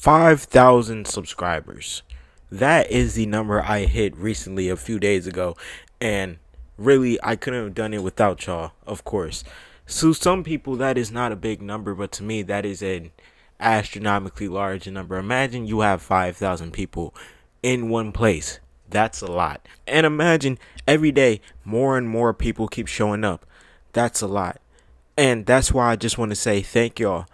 5,000 subscribers. That is the number I hit recently a few days ago. And really, I couldn't have done it without y'all, of course. So some people, that is not a big number, but to me, that is an astronomically large number. Imagine you have 5,000 people in one place. That's a lot. And imagine every day more and more people keep showing up. That's a lot. And that's why I just want to say thank y'all.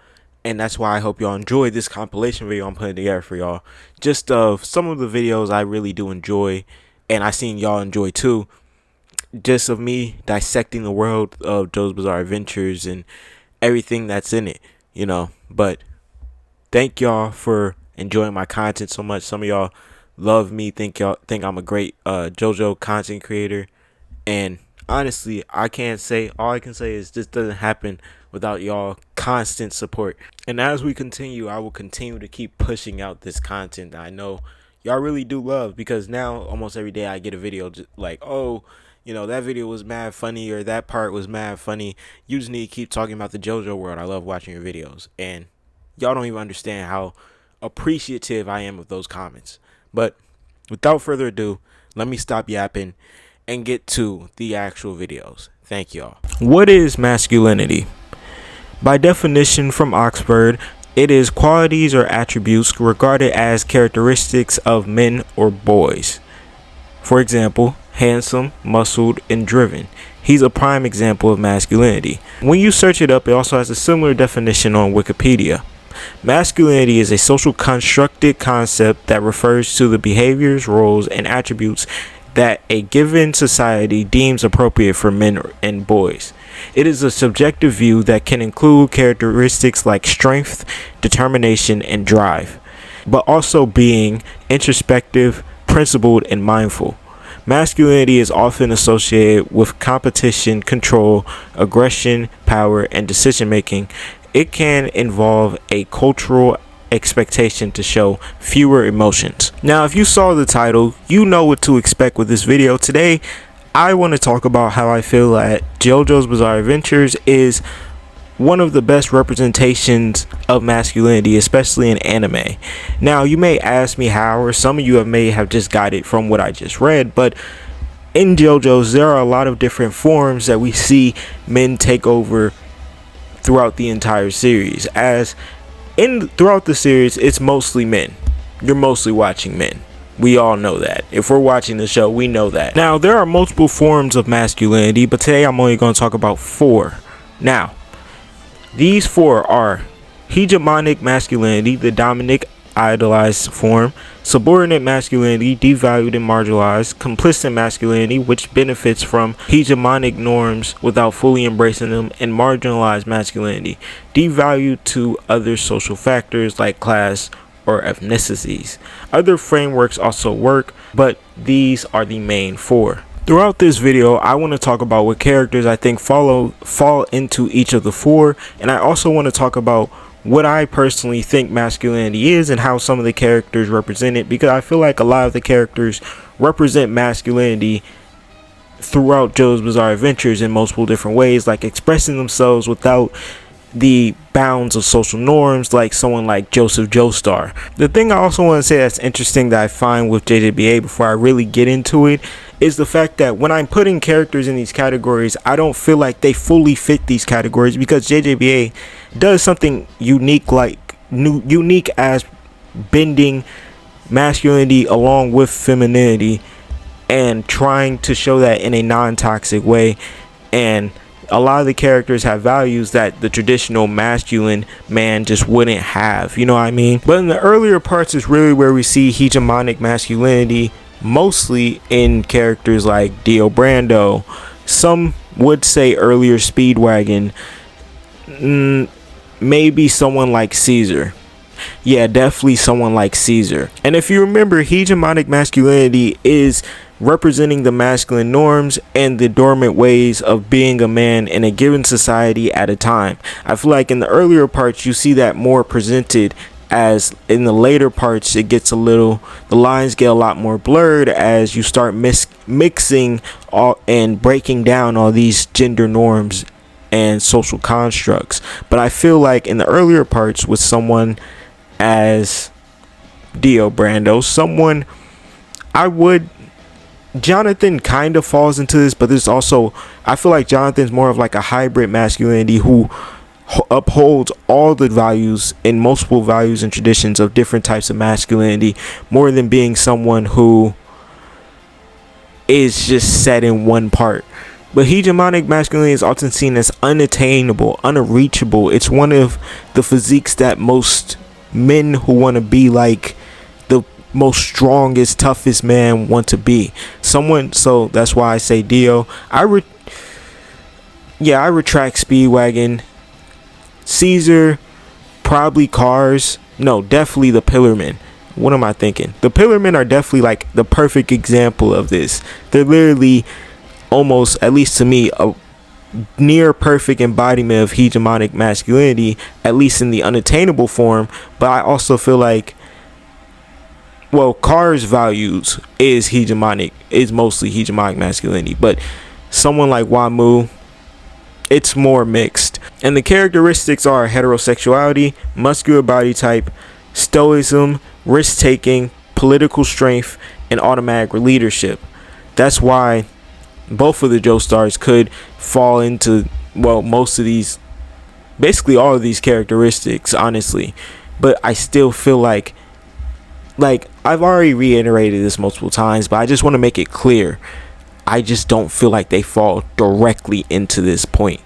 And that's why I hope y'all enjoy this compilation video I'm putting together for y'all. Just some of the videos I really do enjoy, and I seen y'all enjoy too. Just of me dissecting the world of JoJo's Bizarre Adventures and everything that's in it, you know. But thank y'all for enjoying my content so much. Some of y'all love me, think I'm a great JoJo content creator, and honestly, all I can say is this doesn't happen without y'all constant support. And as we continue, I will continue to keep pushing out this content that I know y'all really do love, because now almost every day I get a video just like, oh, you know, that video was mad funny, or that part was mad funny. You just need to keep talking about the JoJo world. I love watching your videos, and y'all don't even understand how appreciative I am of those comments. But without further ado, let me stop yapping and get to the actual videos. Thank y'all. What is masculinity? By definition from Oxford, it is qualities or attributes regarded as characteristics of men or boys. For example, handsome, muscled, and driven. He's a prime example of masculinity. When you search it up, it also has a similar definition on Wikipedia. Masculinity is a social constructed concept that refers to the behaviors, roles, and attributes that a given society deems appropriate for men and boys. It is a subjective view that can include characteristics like strength, determination, and drive, but also being introspective, principled, and mindful. Masculinity is often associated with competition, control, aggression, power, and decision making. It can involve a cultural expectation to show fewer emotions. Now, if you saw the title, you know what to expect with this video. Today, I want to talk about how I feel that JoJo's Bizarre Adventures is one of the best representations of masculinity, especially in anime. Now, you may ask me how, or some of you may have just got it from what I just read, but in JoJo's, there are a lot of different forms that we see men take over throughout the entire series. Throughout the series, it's mostly men. You're mostly watching men. We all know that. If we're watching the show, we know that. Now, there are multiple forms of masculinity, but today I'm only going to talk about 4. Now, these 4 are hegemonic masculinity, the dominant idolized form; subordinate masculinity, devalued and marginalized; complicit masculinity, which benefits from hegemonic norms without fully embracing them; and marginalized masculinity, devalued to other social factors like class or ethnicities. Other frameworks also work, but these are the main 4. Throughout this video, I want to talk about what characters I think fall into each of the 4, and I also want to talk about what I personally think masculinity is and how some of the characters represent it, because I feel like a lot of the characters represent masculinity throughout JoJo's Bizarre Adventures in multiple different ways, like expressing themselves without the bounds of social norms, like someone like Joseph Joestar. The thing I also want to say that's interesting that I find with JJBA before I really get into it is the fact that when I'm putting characters in these categories, I don't feel like they fully fit these categories, because JJBA does something unique as bending masculinity along with femininity and trying to show that in a non-toxic way. And a lot of the characters have values that the traditional masculine man just wouldn't have, you know what I mean? But in the earlier parts is really where we see hegemonic masculinity, mostly in characters like Dio Brando. Some would say earlier Speedwagon, maybe someone like Caesar. Yeah, definitely someone like Caesar. And if you remember, hegemonic masculinity is representing the masculine norms and the dormant ways of being a man in a given society at a time. I feel like in the earlier parts you see that more presented, as in the later parts the lines get a lot more blurred as you start mixing all and breaking down all these gender norms and social constructs. But I feel like in the earlier parts with someone as Dio Brando. Someone I would Jonathan kind of falls into this, but there's also, I feel like Jonathan's more of like a hybrid masculinity who upholds all the values and multiple values and traditions of different types of masculinity, more than being someone who is just set in one part. But hegemonic masculinity is often seen as unattainable, unreachable. It's one of the physiques that most men who want to be like the most strongest, toughest man want to be. So that's why I say Dio. I retract Speedwagon. Caesar, probably Cars. No, definitely the Pillarmen. What am I thinking? The Pillarmen are definitely like the perfect example of this. They're literally almost, at least to me, a near perfect embodiment of hegemonic masculinity, at least in the unattainable form. But I also feel like, well, Cars' values is mostly hegemonic masculinity, but someone like Wamu, it's more mixed. And the characteristics are heterosexuality, muscular body type, stoicism, risk-taking, political strength, and automatic leadership. That's why both of the Joestars could fall into, well, most of these, basically all of these characteristics, honestly. But I still feel like I've already reiterated this multiple times, but I just want to make it clear. I just don't feel like they fall directly into this point,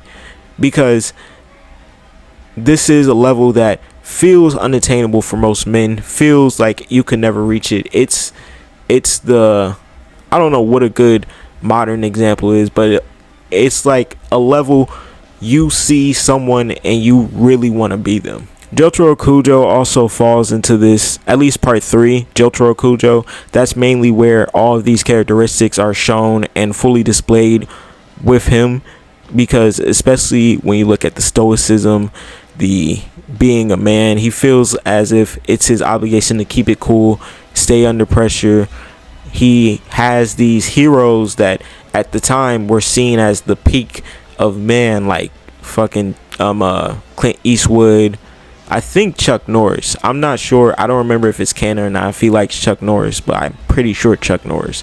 because this is a level that feels unattainable for most men, feels like you could never reach it. It's the, I don't know what a good modern example is, but it's like a level you see someone and you really want to be them. Jotaro Kujo also falls into this, at least part 3, Jotaro Kujo. That's mainly where all of these characteristics are shown and fully displayed with him, because especially when you look at the stoicism, the being a man, he feels as if it's his obligation to keep it cool, stay under pressure. He has these heroes that at the time were seen as the peak of man, like fucking Clint Eastwood, I think Chuck Norris. I'm not sure. I don't remember if it's canon or not, if he likes Chuck Norris, but I'm pretty sure Chuck Norris.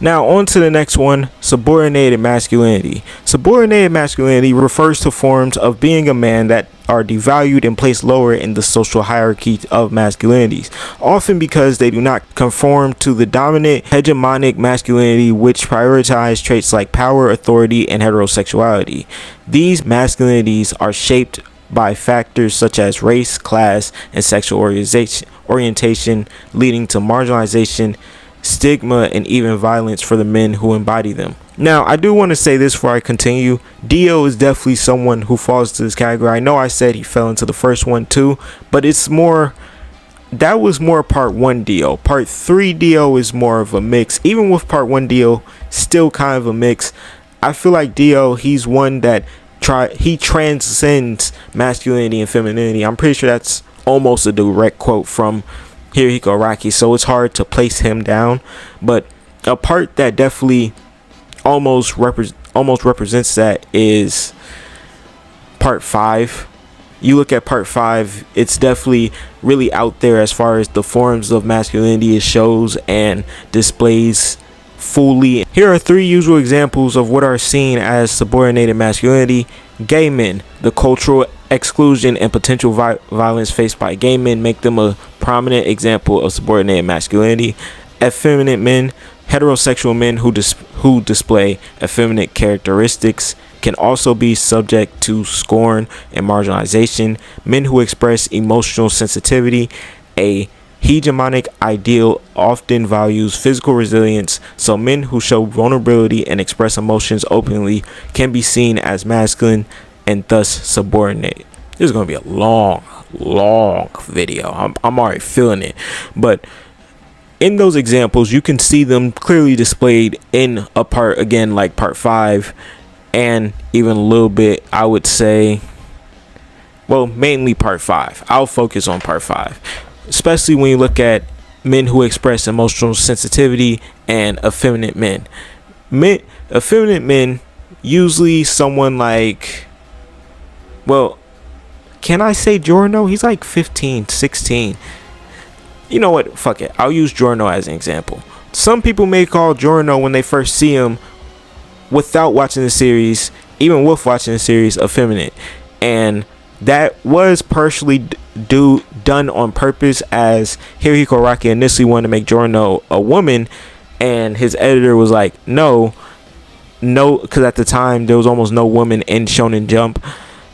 Now, on to the next one, subordinated masculinity. Subordinated masculinity refers to forms of being a man that are devalued and placed lower in the social hierarchy of masculinities, often because they do not conform to the dominant hegemonic masculinity, which prioritizes traits like power, authority, and heterosexuality. These masculinities are shaped by factors such as race, class, and sexual orientation, leading to marginalization, stigma, and even violence for the men who embody them. Now, I do want to say this before I continue. Dio is definitely someone who falls to this category. I know I said he fell into the first one too, but it's more, that was more part 1 Dio. Part 3 Dio is more of a mix. Even with part 1 Dio, still kind of a mix. I feel like Dio, he's one that he transcends masculinity and femininity. I'm pretty sure that's almost a direct quote from Hirohiko Araki, so it's hard to place him down. But a part that definitely almost represents that is part 5. You look at part 5, it's definitely really out there as far as the forms of masculinity it shows and displays fully. Here are 3 usual examples of what are seen as subordinated masculinity. Gay men. The cultural exclusion and potential violence faced by gay men make them a prominent example of subordinated masculinity. Effeminate men. Heterosexual men who display effeminate characteristics can also be subject to scorn and marginalization. Men who express emotional sensitivity. A hegemonic ideal often values physical resilience, so men who show vulnerability and express emotions openly can be seen as masculine and thus subordinate. This is going to be a long video. I'm already feeling it. But in those examples, you can see them clearly displayed in a part, again, like part 5, and even a little bit, I would say, well, mainly part 5. I'll focus on part 5. Especially when you look at men who express emotional sensitivity and effeminate men. Effeminate men, usually someone like, well, can I say Giorno? He's like 15, 16. You know what? Fuck it. I'll use Giorno as an example. Some people may call Giorno when they first see him, without watching the series, even with watching the series, effeminate, and that was partially done on purpose, as Hirohiko Araki initially wanted to make Giorno a woman, and his editor was like, no, because at the time there was almost no woman in Shonen Jump,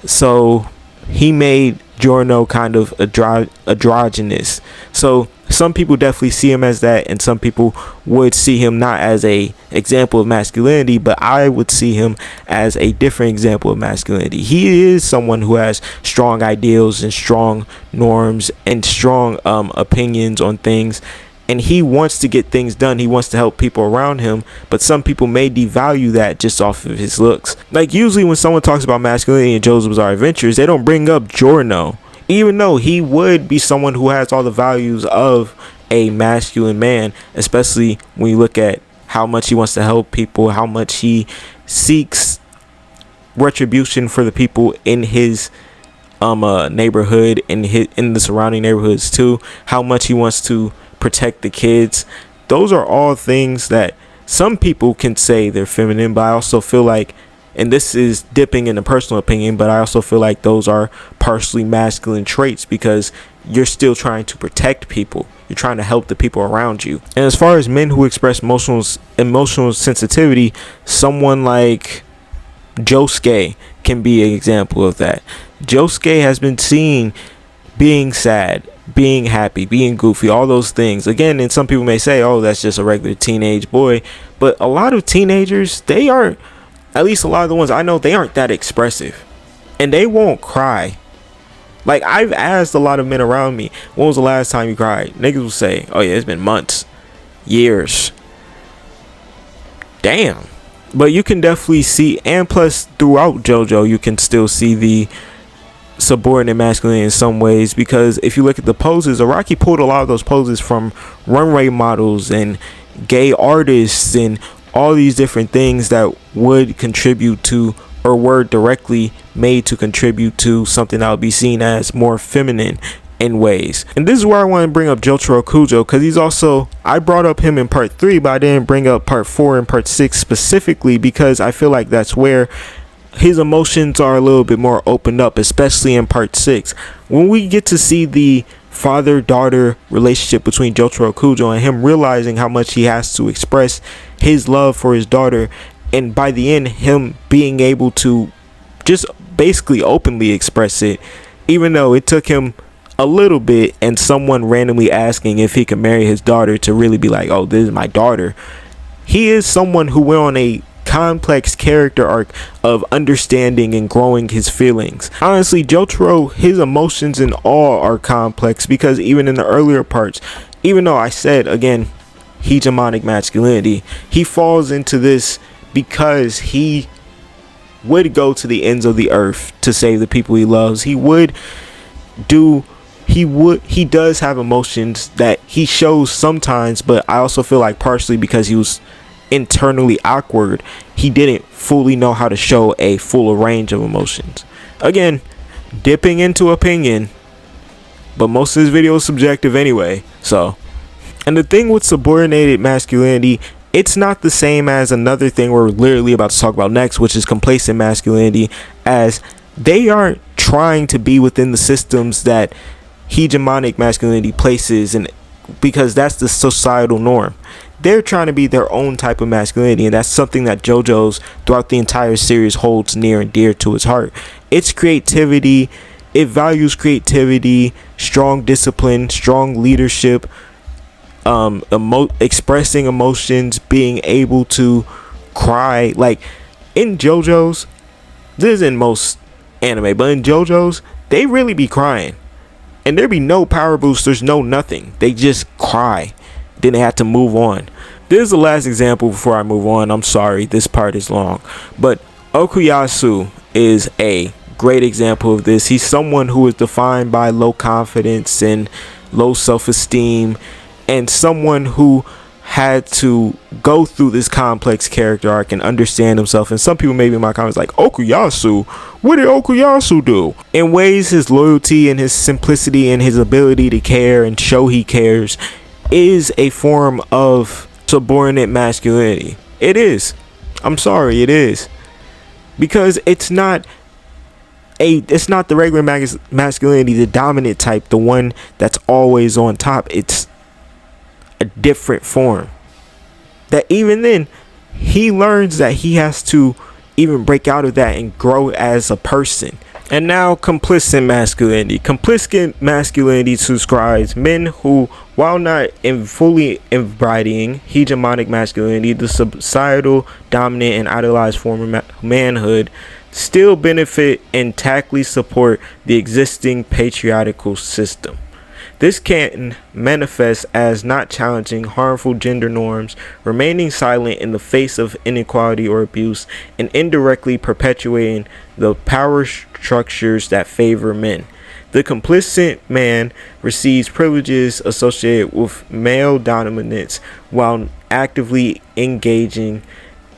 so he made Giorno kind of androgynous. So some people definitely see him as that, and some people would see him not as a example of masculinity, but I would see him as a different example of masculinity. He is someone who has strong ideals and strong norms and strong opinions on things, and he wants to get things done. He wants to help people around him, but some people may devalue that just off of his looks. Like, usually when someone talks about masculinity in JoJo's Bizarre Adventures, they don't bring up Giorno, even though he would be someone who has all the values of a masculine man, especially when you look at how much he wants to help people, how much he seeks retribution for the people in his neighborhood, in the surrounding neighborhoods too, how much he wants to protect the kids. Those are all things that some people can say they're feminine, but I also feel like, and this is dipping in a personal opinion, but I also feel like those are partially masculine traits, because you're still trying to protect people. You're trying to help the people around you. And as far as men who express emotional sensitivity, someone like Josuke can be an example of that. Josuke has been seen being sad, being happy, being goofy, all those things. Again, and some people may say, oh, that's just a regular teenage boy. But a lot of teenagers, they aren't, at least a lot of the ones I know, they aren't that expressive. And they won't cry. Like, I've asked a lot of men around me, when was the last time you cried? Niggas will say, oh yeah, it's been months, years. Damn. But you can definitely see, and plus throughout JoJo, you can still see the subordinate masculinity in some ways, because if you look at the poses, Araki pulled a lot of those poses from runway models and gay artists and all these different things that would contribute to, or were directly made to contribute to, something that would be seen as more feminine in ways. And this is where I want to bring up Jotaro Kujo, because he's also, I brought up him in part 3, but I didn't bring up part 4 and part 6 specifically, because I feel like that's where his emotions are a little bit more opened up, especially in part 6, when we get to see the father-daughter relationship between Jotaro Kujo and him realizing how much he has to express his love for his daughter, and by the end him being able to just basically openly express it, even though it took him a little bit and someone randomly asking if he could marry his daughter to really be like, oh, this is my daughter. He is someone who went on a complex character arc of understanding and growing his feelings. Honestly, Jotaro, his emotions and all are complex, because even in the earlier parts, even though I said again hegemonic masculinity, he falls into this because he would go to the ends of the earth to save the people he loves. He does have emotions that he shows sometimes, but I also feel like partially because he was internally awkward, he didn't fully know how to show a full range of emotions. Again, dipping into opinion, but most of this video is subjective anyway. So, and the thing with subordinated masculinity, it's not the same as another thing we're literally about to talk about next, which is complacent masculinity, as they aren't trying to be within the systems that hegemonic masculinity places, and because that's the societal norm. They're trying to be their own type of masculinity, and that's something that JoJo's throughout the entire series holds near and dear to its heart. It's creativity. It values creativity, strong discipline, strong leadership, expressing emotions, being able to cry. Like in JoJo's, this is in most anime, but in JoJo's, they really be crying, and there be no power boosters, no nothing. They just cry. Then they have to move on. This is the last example before I move on. I'm sorry, this part is long, but Okuyasu is a great example of this. He's someone who is defined by low confidence and low self-esteem, and someone who had to go through this complex character arc and understand himself. And some people maybe in my comments like, Okuyasu, what did Okuyasu do? In ways, his loyalty and his simplicity and his ability to care and show he cares is a form of subordinate masculinity. It is. I'm sorry, it is. Because it's not the regular masculinity, the dominant type, the one that's always on top. It's a different form. That even then, he learns that he has to even break out of that and grow as a person. And now, complicit masculinity. Complicit masculinity describes men who, while not fully embodying hegemonic masculinity, the societal, dominant, and idolized form of manhood, still benefit and tactfully support the existing patriarchal system. This can manifest as not challenging harmful gender norms, remaining silent in the face of inequality or abuse, and indirectly perpetuating the power structures that favor men. The complicit man receives privileges associated with male dominance while actively engaging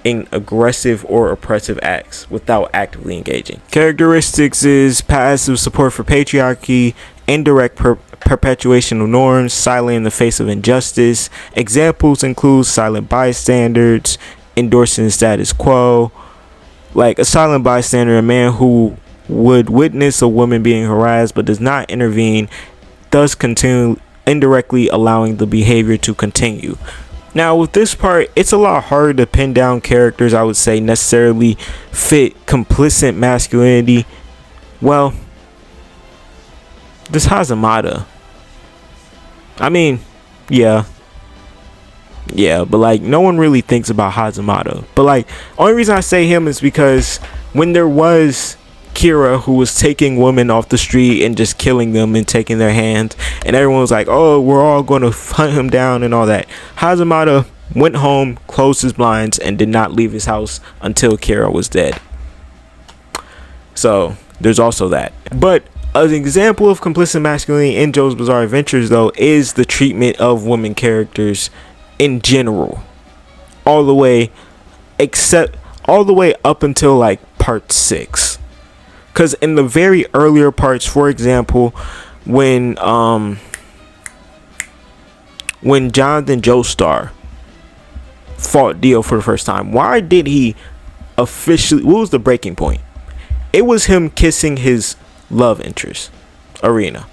in aggressive or oppressive acts without actively engaging. Characteristics is passive support for patriarchy, indirect perpetuation of norms, silent in the face of injustice. Examples include silent bystanders, endorsing the status quo. Like a silent bystander, a man who would witness a woman being harassed but does not intervene, thus continue indirectly allowing the behavior to continue. Now with this part, it's a lot harder to pin down characters I would say necessarily fit complicit masculinity. Well, this Hazamada, I mean, yeah, but like no one really thinks about Hazamada. But like, only reason I say him is because when there was Kira, who was taking women off the street and just killing them and taking their hands, and everyone was like, oh, we're all going to hunt him down and all that, Hazamada went home, closed his blinds, and did not leave his house until Kira was dead. So there's also that. But an example of complicit masculinity in JoJo's Bizarre Adventures, though, is the treatment of women characters in general, all the way up until like part 6. Because in the very earlier parts, for example, when Jonathan Joestar fought Dio for the first time, why did he officially? What was the breaking point? It was him kissing his love interest, Arena.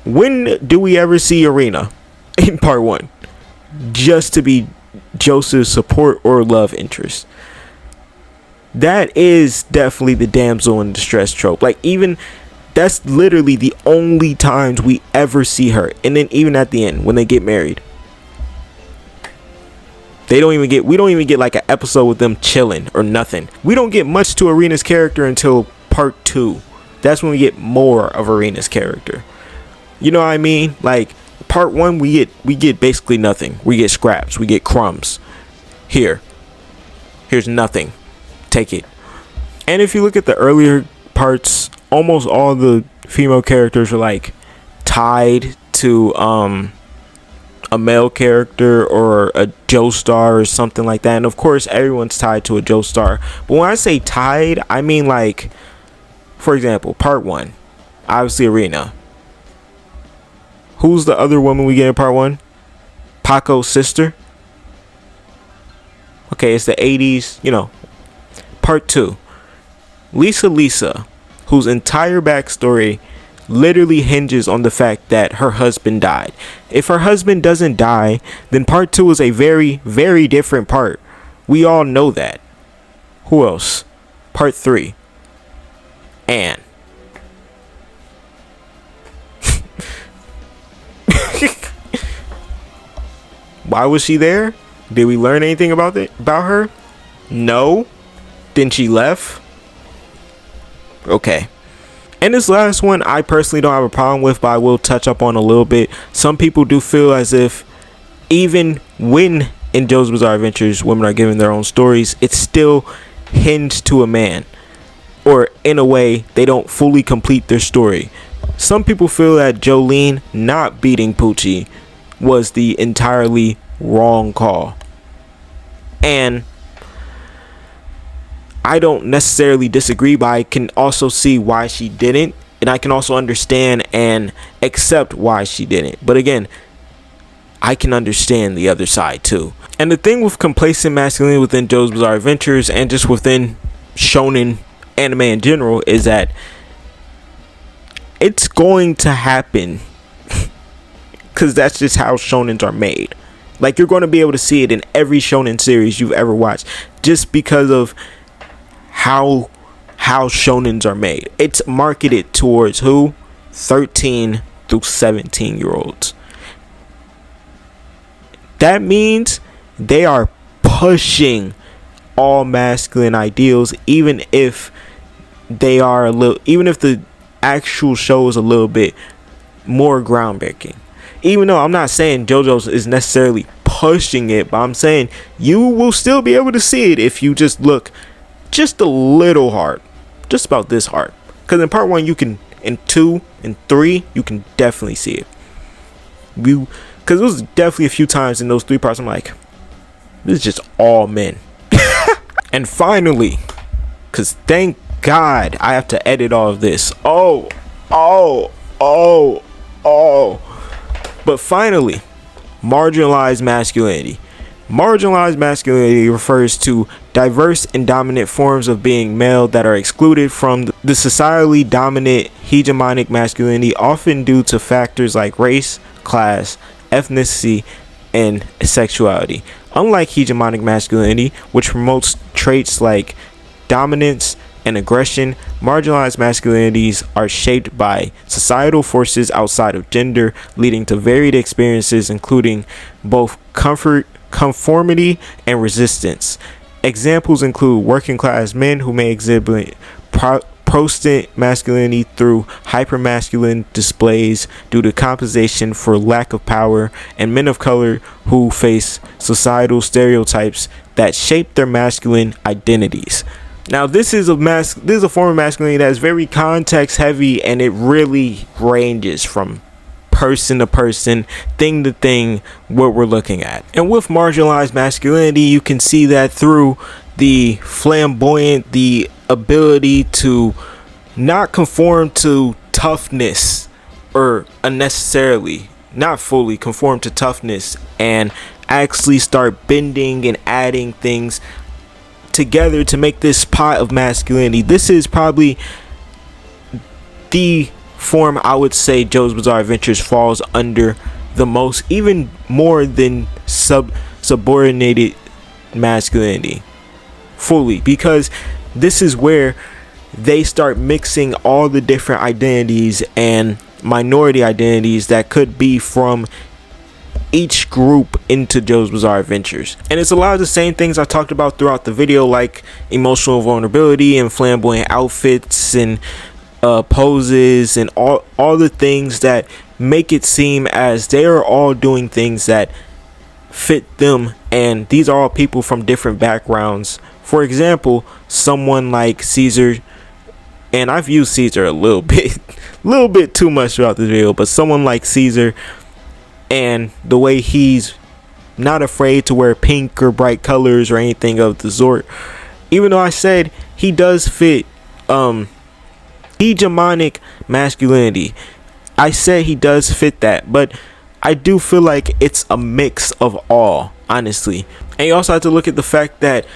When do we ever see Arena in part 1 just to be Joseph's support or love interest? That is definitely the damsel in distress trope. Like, even that's literally the only times we ever see her. And then even at the end when they get married, we don't even get like an episode with them chilling or nothing. We don't get much to Arena's character until part 2. That's when we get more of Arena's character. You know what I mean? Like part 1, we get basically nothing. We get scraps, we get crumbs. Here's nothing. Take it. And if you look at the earlier parts, almost all the female characters are like tied to a male character or a Joestar or something like that. And of course everyone's tied to a Joestar, but when I say tied, I mean like, for example, part 1, obviously Arena. Who's the other woman we get in part 1? Paco's sister. Okay, it's the 80s, you know. Part 2, Lisa, whose entire backstory literally hinges on the fact that her husband died. If her husband doesn't die, then part 2 is a very, very different part. We all know that. Who else? Part 3, Anne. Why was she there? Did we learn anything about her? No. Then she left. Okay. And this last one, I personally don't have a problem with, but I will touch up on a little bit. Some people do feel as if even when in JoJo's Bizarre Adventures women are given their own stories, it's still hinged to a man, or in a way they don't fully complete their story. Some people feel that Jolene not beating Poochie was the entirely wrong call. And I don't necessarily disagree, but I can also see why she didn't, and I can also understand and accept why she didn't. But again, I can understand the other side too. And the thing with complacent masculinity within JoJo's Bizarre Adventures and just within shonen anime in general is that it's going to happen, because that's just how shonens are made. Like, you're going to be able to see it in every shonen series you've ever watched, just because of how shonens are made. It's marketed towards who? 13 through 17 year olds. That means they are pushing all masculine ideals, even if they are even if the actual show is a little bit more groundbreaking. Even though I'm not saying JoJo's is necessarily pushing it, but I'm saying you will still be able to see it if you just look just a little hard, just about this hard. Because in part 1 you can, in 2 and 3 you can definitely see it. Because it was definitely a few times in those 3 parts I'm like, this is just all men. And finally, because thank God I have to edit all of this. But finally, marginalized masculinity. Marginalized masculinity refers to diverse and dominant forms of being male that are excluded from the societally dominant hegemonic masculinity, often due to factors like race, class, ethnicity, and sexuality. Unlike hegemonic masculinity, which promotes traits like dominance and aggression, marginalized masculinities are shaped by societal forces outside of gender, leading to varied experiences including both conformity and resistance. Examples include working class men who may exhibit prostant masculinity through hypermasculine displays due to compensation for lack of power, and men of color who face societal stereotypes that shape their masculine identities. Now, this is a form of masculinity that is very context heavy, and it really ranges from person to person, thing to thing, what we're looking at. And with marginalized masculinity, you can see that through the flamboyant, the ability to not conform to toughness, or unnecessarily not fully conform to toughness, and actually start bending and adding things together to make this pot of masculinity. This is probably the form I would say JoJo's Bizarre Adventures falls under the most, even more than subordinated masculinity fully, because this is where they start mixing all the different identities and minority identities that could be from each group into JoJo's Bizarre Adventures. And it's a lot of the same things I talked about throughout the video, like emotional vulnerability and flamboyant outfits and poses and all the things that make it seem as they are all doing things that fit them, and these are all people from different backgrounds. For example, someone like Caesar, and I've used Caesar a little bit too much throughout the video, but someone like Caesar and the way he's not afraid to wear pink or bright colors or anything of the sort, even though I said he does fit hegemonic masculinity, I said he does fit that, but I do feel like it's a mix of all, honestly. And you also have to look at the fact that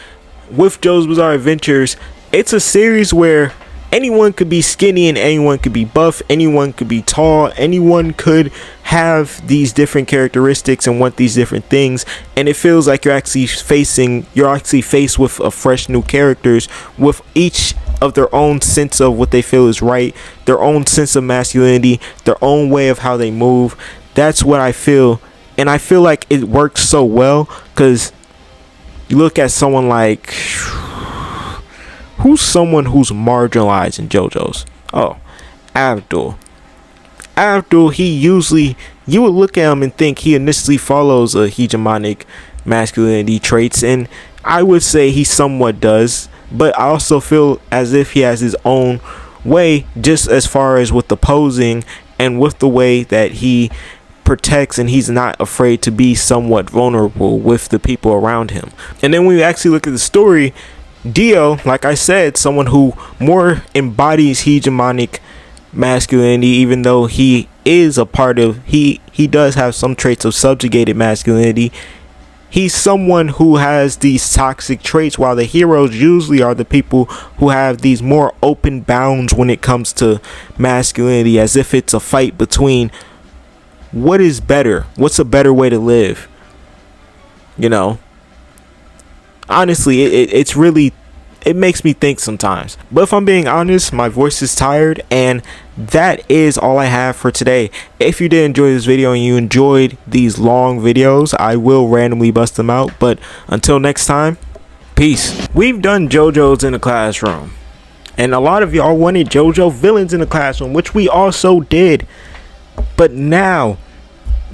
with JoJo's Bizarre Adventures, it's a series where anyone could be skinny and anyone could be buff, anyone could be tall, anyone could have these different characteristics and want these different things, and it feels like you're actually faced with a fresh new characters with each of their own sense of what they feel is right, their own sense of masculinity, their own way of how they move. That's what I feel, and I feel like it works so well, because you look at someone like, who's someone who's marginalized in JoJo's? Oh, Abdul, you would look at him and think he initially follows a hegemonic masculinity traits, and I would say he somewhat does, but I also feel as if he has his own way, just as far as with the posing and with the way that he protects and he's not afraid to be somewhat vulnerable with the people around him. And then when you actually look at the story, Dio, like I said, someone who more embodies hegemonic masculinity, even though he is a part of, he does have some traits of subjugated masculinity. He's someone who has these toxic traits, while the heroes usually are the people who have these more open bounds when it comes to masculinity, as if it's a fight between what is better, what's a better way to live. You know, honestly, it's really, it makes me think sometimes. But if I'm being honest, my voice is tired, and that is all I have for today. If you did enjoy this video and you enjoyed these long videos, I will randomly bust them out. But until next time, peace. We've done JoJo's in the classroom, and a lot of y'all wanted JoJo villains in the classroom, which we also did. But now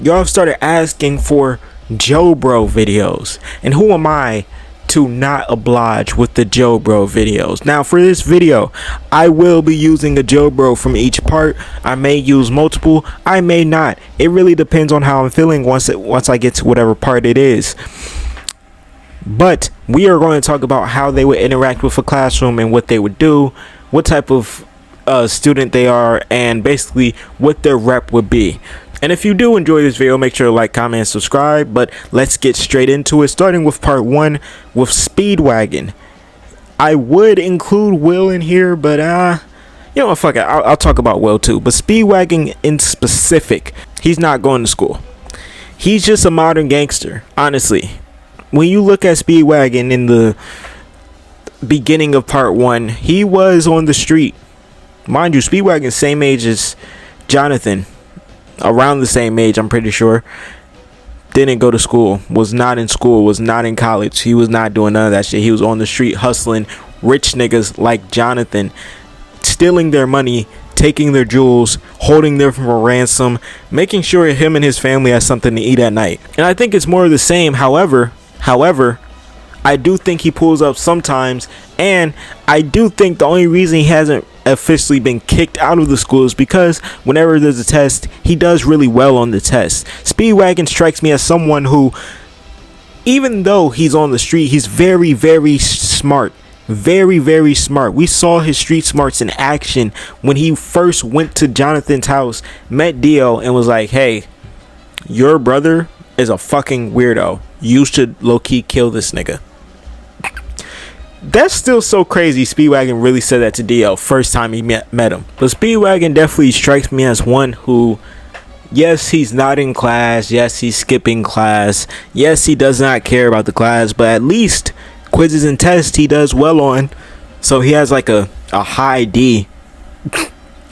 y'all have started asking for JoBro videos, and who am I to not oblige with the JoBro videos? Now for this video, I will be using a JoBro from each part. I may use multiple, I may not. It really depends on how I'm feeling once I get to whatever part it is. But we are going to talk about how they would interact with a classroom and what they would do, what type of student they are, and basically what their rep would be. And if you do enjoy this video, make sure to like, comment, and subscribe. But let's get straight into it, starting with part 1 with Speedwagon. I would include Will in here, but you know what, fuck it, I'll talk about Will too. But Speedwagon in specific, he's not going to school. He's just a modern gangster, honestly. When you look at Speedwagon in the beginning of part 1, he was on the street. Mind you, Speedwagon's same age as Jonathan. Around the same age, I'm pretty sure. Didn't go to school, was not in school, was not in college. He was not doing none of that shit. He was on the street hustling rich niggas like Jonathan, stealing their money, taking their jewels, holding them for ransom, making sure him and his family has something to eat at night. And I think it's more of the same. However, I do think he pulls up sometimes, and I do think the only reason he hasn't officially been kicked out of the school is because whenever there's a test, he does really well on the test. Speedwagon strikes me as someone who, even though he's on the street, he's very, very smart. Very, very smart. We saw his street smarts in action when he first went to Jonathan's house, met Dio, and was like, hey, your brother is a fucking weirdo. You should low-key kill this nigga. That's still so crazy. Speedwagon really said that to Dio first time he met him. But Speedwagon definitely strikes me as one who, yes, he's not in class. Yes, he's skipping class. Yes, he does not care about the class. But at least quizzes and tests he does well on. So he has like a high D.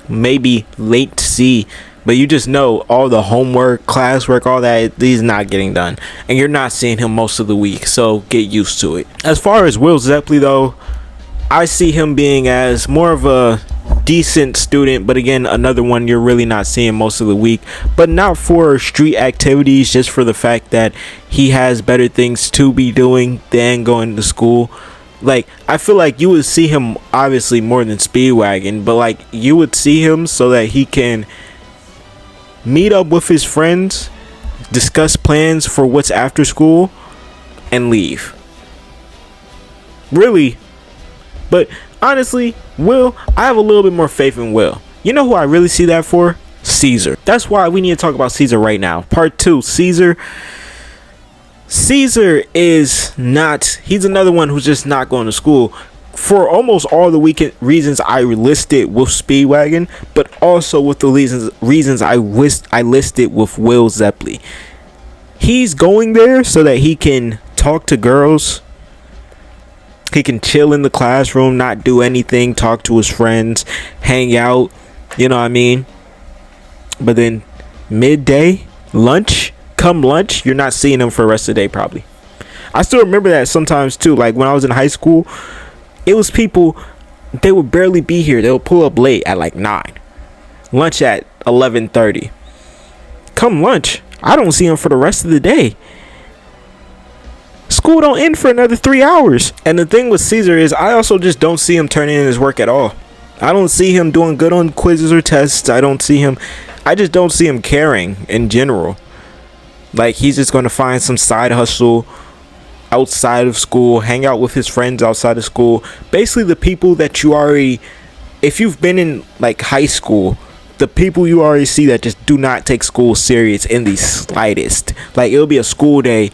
Maybe late C. But you just know all the homework, classwork, all that, he's not getting done. And you're not seeing him most of the week, so get used to it. As far as Will Zeppeli, though, I see him being as more of a decent student. But again, another one you're really not seeing most of the week. But not for street activities, just for the fact that he has better things to be doing than going to school. Like, I feel like you would see him, obviously, more than Speedwagon. But, like, you would see him so that he can meet up with his friends, discuss plans for what's after school, and leave. Really. But honestly, Will, I have a little bit more faith in Will. You know who I really see that for? Caesar. That's why we need to talk about Caesar right now. Part 2, Caesar. Caesar is not, he's another one who's just not going to school. For almost all the reasons I listed with Speedwagon, but also with the reasons I listed with Will Zeppeli. He's going there so that he can talk to girls. He can chill in the classroom, not do anything, talk to his friends, hang out, you know what I mean? But then midday, lunch, come lunch, you're not seeing him for the rest of the day probably. I still remember that sometimes too, like when I was in high school. It was people, they would barely be here. They would pull up late at like 9. Lunch at 11:30. Come lunch, I don't see him for the rest of the day. School don't end for another 3 hours. And the thing with Caesar is I also just don't see him turning in his work at all. I don't see him doing good on quizzes or tests. I just don't see him caring in general. Like, he's just going to find some side hustle outside of school, hang out with his friends outside of school. Basically, the people that you already, if you've been in like high school, the people you already see that just do not take school serious in the slightest. Like, it'll be a school day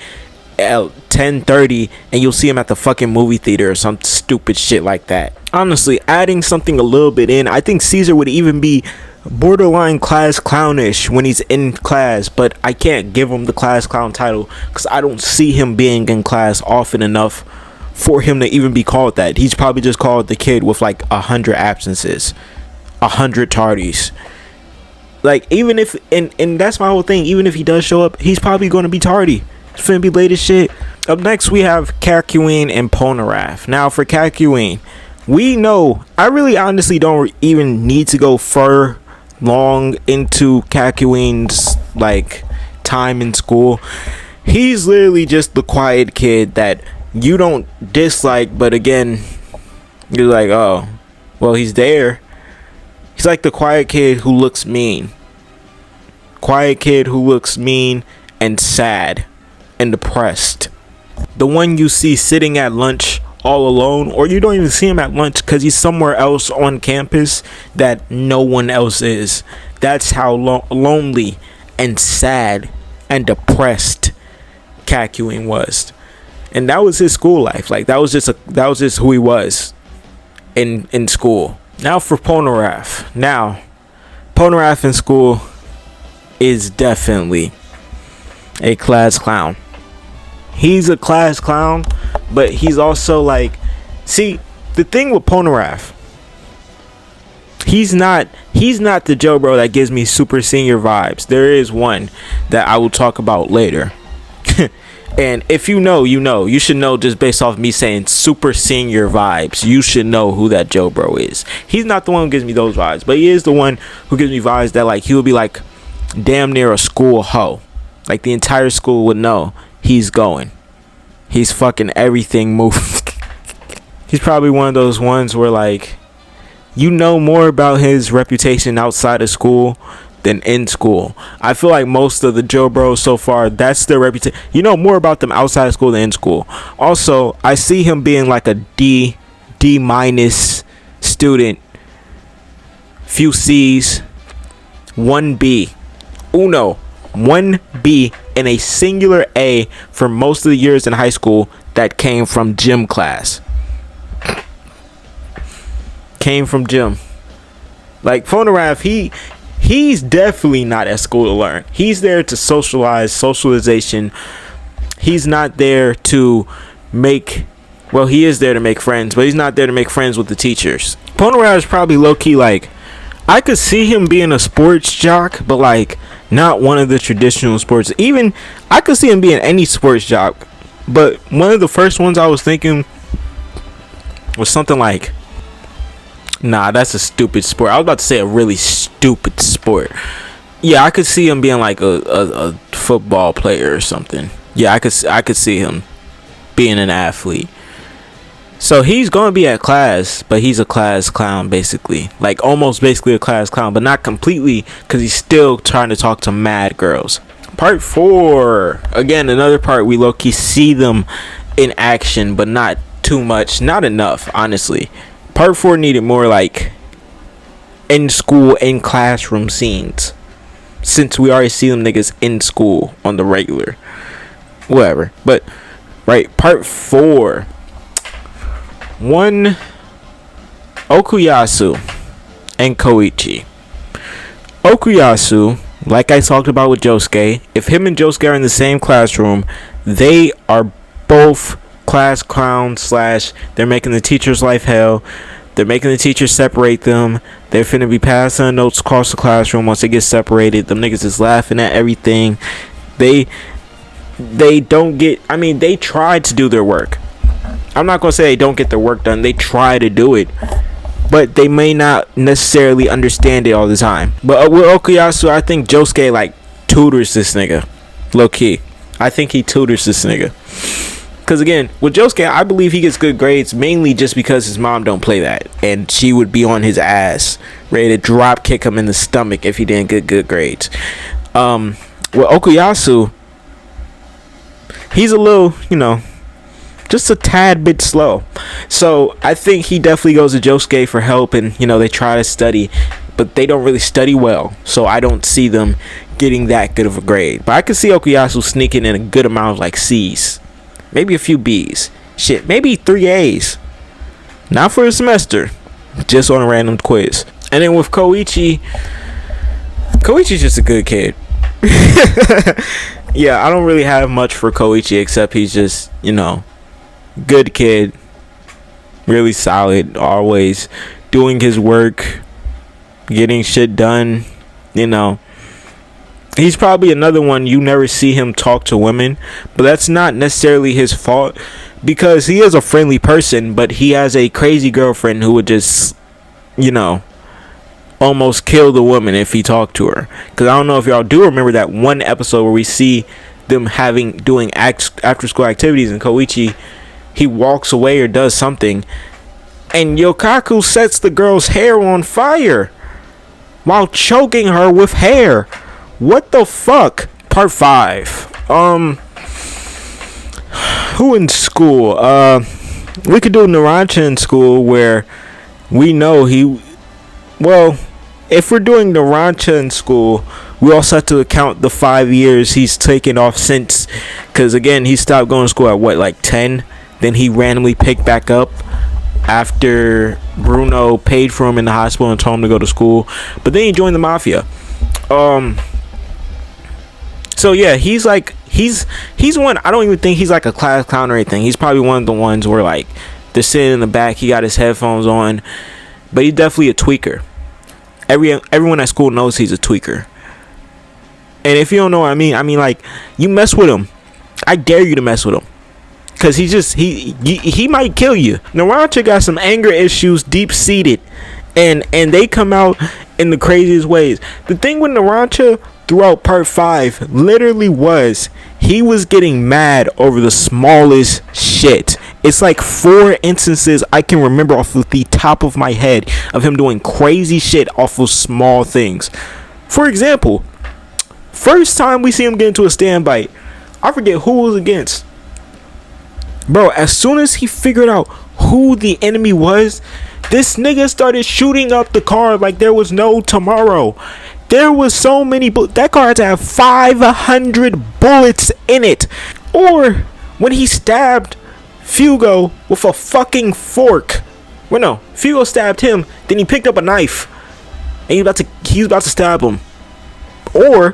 at 10:30 and you'll see him at the fucking movie theater or some stupid shit like that. Honestly, adding something a little bit in, I think Caesar would even be borderline class clownish when he's in class, but I can't give him the class clown title because I don't see him being in class often enough for him to even be called that. He's probably just called the kid with like 100 absences, 100 tardies. Like, even if, and that's my whole thing, even if he does show up, he's probably going to be tardy. It's finna be late as shit. Up next, we have Kakyoin and Polnareff. Now, for Kakyoin, we know, I really honestly don't even need to go long into Kakyoin's like time in school. He's literally just the quiet kid that you don't dislike, but again, you're like, oh, well, he's there. He's like the quiet kid who looks mean. Quiet kid who looks mean and sad and depressed. The one you see sitting at lunch all alone, or you don't even see him at lunch because he's somewhere else on campus that no one else is. That's how lonely and sad and depressed Kakyoin was. And that was his school life. Like, that was just who he was in school. Now for Polnareff. Now, Polnareff in school is definitely a class clown. He's a class clown, but he's also like, see, the thing with Polnareff, he's not the Joe Bro that gives me super senior vibes. There is one that I will talk about later. And if you know, you should know just based off me saying super senior vibes. You should know who that Joe Bro is. He's not the one who gives me those vibes, but he is the one who gives me vibes that like he would be like damn near a school hoe. Like, the entire school would know he's going. He's fucking everything moving. He's probably one of those ones where like you know more about his reputation outside of school than in school. I feel like most of the Joe Bros so far, that's their reputation. You know more about them outside of school than in school. Also, I see him being like a D minus student, few C's, 1B, uno, 1B, and a singular A for most of the years in high school that came from gym class. Came from gym. Like, Polnareff, he's definitely not at school to learn. He's there to socialization. He's not there to make, well, he is there to make friends, but he's not there to make friends with the teachers. Polnareff is probably low-key like, I could see him being a sports jock, but like not one of the traditional sports. Even I could see him being any sports jock, but one of the first ones I was thinking was something like, nah, that's a stupid sport. I was about to say a really stupid sport. Yeah, I could see him being like a football player or something. Yeah, I could see him being an athlete. So he's going to be at class, but he's a class clown, basically. Like, almost basically a class clown, but not completely, because he's still trying to talk to mad girls. Part 4. Again, another part we low-key see them in action, but not too much. Not enough, honestly. Part 4 needed more, like, in school, in classroom scenes. Since we already see them niggas in school on the regular. Whatever. But, right, part 4. One, Okuyasu and Koichi. Okuyasu, like I talked about with Josuke, if him and Josuke are in the same classroom, they are both class clowns / they're making the teacher's life hell. They're making the teachers separate them. They're finna be passing notes across the classroom once they get separated. Them niggas is laughing at everything. They don't get, I mean, they tried to do their work. I'm not going to say they don't get their work done. They try to do it. But they may not necessarily understand it all the time. But with Okuyasu, I think Josuke, like, tutors this nigga. Low key. I think he tutors this nigga. Because again, with Josuke, I believe he gets good grades mainly just because his mom don't play that, and she would be on his ass, ready to drop kick him in the stomach if he didn't get good grades. With Okuyasu, he's a little, just a tad bit slow. So I think he definitely goes to Josuke for help, and they try to study, but they don't really study well. So I don't see them getting that good of a grade. But I can see Okuyasu sneaking in a good amount of like C's. Maybe a few B's. Shit, maybe 3 A's. Not for the semester. Just on a random quiz. And then with Koichi's just a good kid. Yeah, I don't really have much for Koichi except he's just, good kid. Really solid. Always doing his work. Getting shit done. He's probably another one you never see him talk to women, but that's not necessarily his fault because he is a friendly person, but he has a crazy girlfriend who would just, almost kill the woman if he talked to her. Because I don't know if y'all do remember that one episode where we see them doing after school activities, and Koichi, he walks away or does something, and Yokaku sets the girl's hair on fire while choking her with hair. What the fuck? Part 5. Who in school? We could do Narancia in school where we know if we're doing Narancia in school, we also have to account the 5 years he's taken off since. Because again, he stopped going to school at like 10? Then he randomly picked back up after Bruno paid for him in the hospital and told him to go to school. But then he joined the mafia. So yeah, he's one. I don't even think he's like a class clown or anything. He's probably one of the ones where like they're sitting in the back. He got his headphones on, but he's definitely a tweaker. Everyone at school knows he's a tweaker. And if you don't know what I mean like you mess with him, I dare you to mess with him, cause he might kill you. Narancia got some anger issues deep seated, and they come out in the craziest ways. The thing with Narancia throughout part 5 literally was he was getting mad over the smallest shit. It's like 4 instances I can remember off of the top of my head of him doing crazy shit off of small things. For example, first time we see him get into a stand bite, I forget who was against. Bro, as soon as he figured out who the enemy was, this nigga started shooting up the car like there was no tomorrow. There was so many that car had to have 500 bullets in it. Or when he stabbed Fugo with a fucking fork. Well, no, Fugo stabbed him, then he picked up a knife and he was about to stab him. Or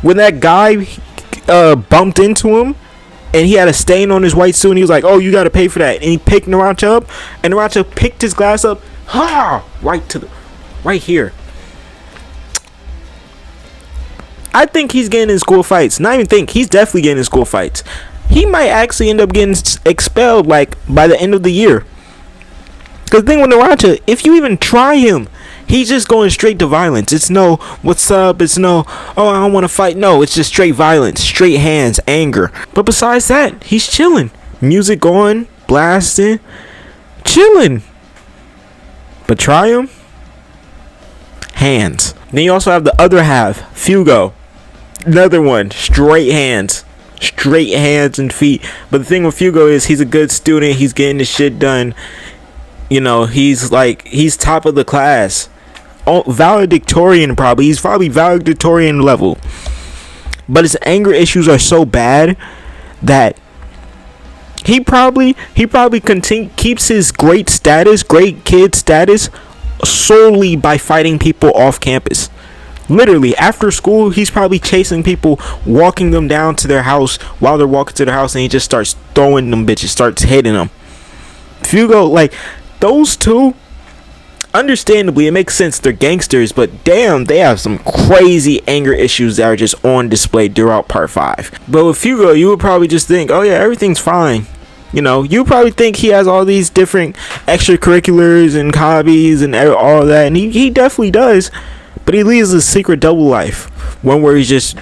when that guy bumped into him and he had a stain on his white suit and he was like, "Oh, you gotta pay for that," and he picked Narancia up, and Narancia picked his glass up, right here. I think he's getting in school fights. Not even think, he's definitely getting in school fights. He might actually end up getting expelled like by the end of the year. Because the thing with Narancia, if you even try him, he's just going straight to violence. It's no, what's up? It's no, oh, I don't want to fight. No, it's just straight violence, straight hands, anger. But besides that, he's chilling. Music on, blasting, chilling. But try him, hands. Then you also have the other half, Fugo. Another one, straight hands and feet. But the thing with Fugo is he's a good student. He's getting the shit done. He's top of the class. Oh, valedictorian probably. He's probably valedictorian level. But his anger issues are so bad that he probably keeps his great kid status solely by fighting people off campus. Literally, after school, he's probably chasing people, walking them down to their house while they're walking to their house, and he just starts throwing them bitches, starts hitting them. Fugo, like, those two, understandably, it makes sense, they're gangsters, but damn, they have some crazy anger issues that are just on display throughout part 5. But with Fugo, you would probably just think, oh yeah, everything's fine. You probably think he has all these different extracurriculars and hobbies and all that, and he definitely does. But he leads a secret double life, one where he's just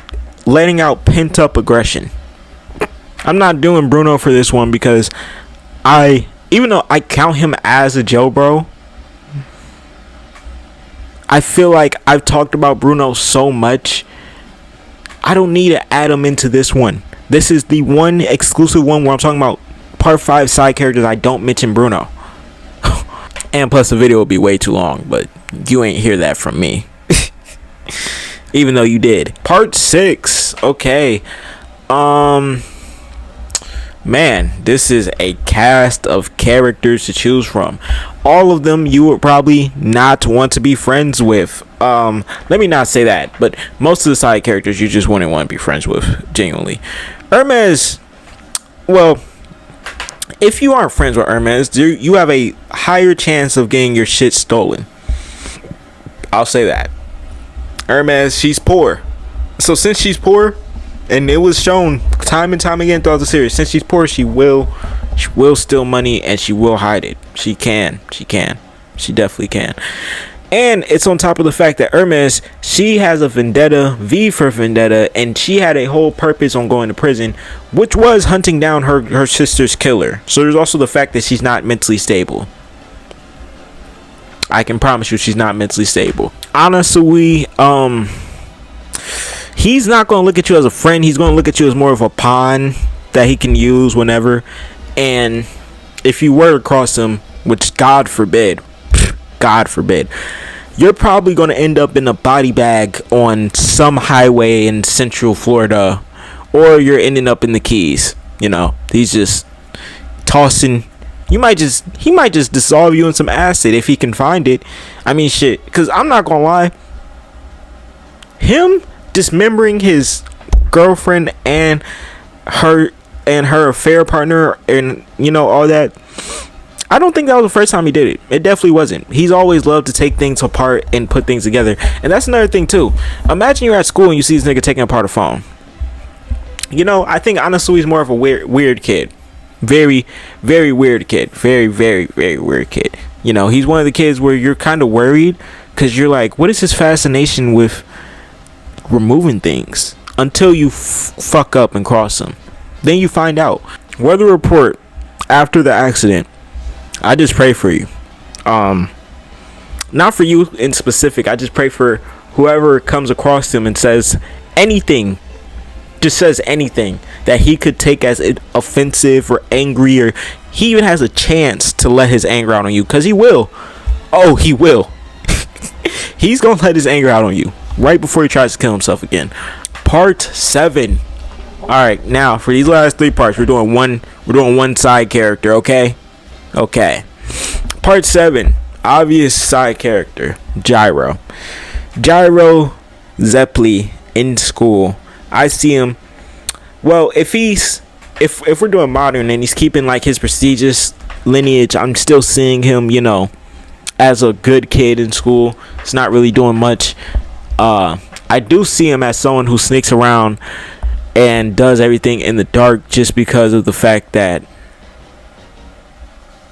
letting out pent up aggression. I'm not doing Bruno for this one because even though I count him as a Joe bro, I feel like I've talked about Bruno so much, I don't need to add him into this one. This is the one exclusive one where I'm talking about part 5 side characters. I don't mention Bruno. And plus the video will be way too long, but you ain't hear that from me. Even though you did. Part 6. Okay. Man, this is a cast of characters to choose from. All of them you would probably not want to be friends with. Let me not say that, but most of the side characters you just wouldn't want to be friends with, genuinely. Hermes, well, if you aren't friends with Hermes, you have a higher chance of getting your shit stolen. I'll say that. Hermes, she's poor. So since she's poor, and it was shown time and time again throughout the series, since she's poor, she will steal money and she will hide it. She definitely can. And it's on top of the fact that Hermes, she has a vendetta, V for vendetta, and she had a whole purpose on going to prison, which was hunting down her sister's killer. So there's also the fact that she's not mentally stable. I can promise you she's not mentally stable. Honestly, he's not going to look at you as a friend. He's going to look at you as more of a pawn that he can use whenever. And if you were to cross him, which God forbid, you're probably going to end up in a body bag on some highway in Central Florida, or you're ending up in the Keys. You know, he's just tossing. He might just dissolve you in some acid if he can find it. I mean, shit. Because I'm not going to lie. Him dismembering his girlfriend and her affair partner and, you know, all that, I don't think that was the first time he did it. It definitely wasn't. He's always loved to take things apart and put things together. And that's another thing too. Imagine you're at school and you see this nigga taking apart a phone. You know, I think honestly he's more of a weird kid. Very, very weird kid. Very, very, very weird kid. You know, he's one of the kids where you're kind of worried because you're like, what is his fascination with removing things? Until you fuck up and cross him. Then you find out. Weather report after the accident. I just pray for you. Not for you in specific. I just pray for whoever comes across him and says anything. Just says anything that he could take as offensive or angry, or he even has a chance to let his anger out on you, because he will. Oh, he will. He's gonna let his anger out on you right before he tries to kill himself again. Part 7. All right, now for these last 3 parts, we're doing one side character. Okay. Part 7. Obvious side character, Gyro Zeppeli in school. I see him. Well, if we're doing modern and he's keeping like his prestigious lineage, I'm still seeing him, you know, as a good kid in school. It's not really doing much. I do see him as someone who sneaks around and does everything in the dark, just because of the fact that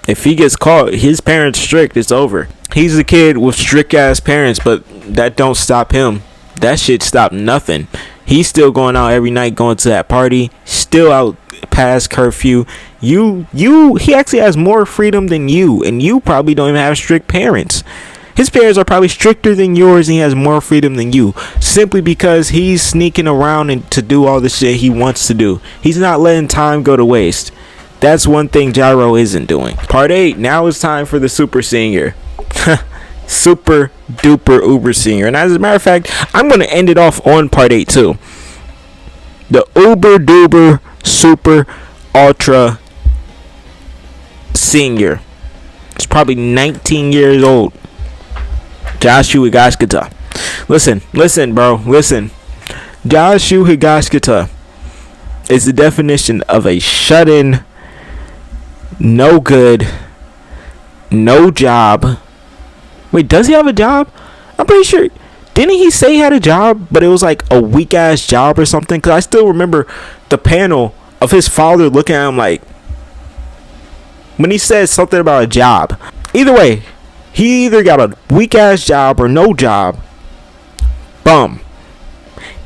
if he gets caught, his parents strict, it's over. He's a kid with strict ass parents, but that don't stop him. That shit stopped nothing. He's still going out every night, going to that party, still out past curfew. He actually has more freedom than you, and you probably don't even have strict parents. His parents are probably stricter than yours, and he has more freedom than you, simply because he's sneaking around and to do all the shit he wants to do. He's not letting time go to waste. That's one thing Gyro isn't doing. Part 8. Now it's time for the super senior. Super duper uber senior. And as a matter of fact, I'm going to end it off on part 8 too. The uber duper super ultra senior. It's probably 19 years old. Joshua Higashikata. Listen, bro. Listen. Joshua Higashikata is the definition of a shut-in, no good, no job. Wait, does he have a job? I'm pretty sure. Didn't he say he had a job, but it was like a weak ass job or something? Because I still remember the panel of his father looking at him like, when he said something about a job. Either way, he either got a weak ass job or no job. Bum.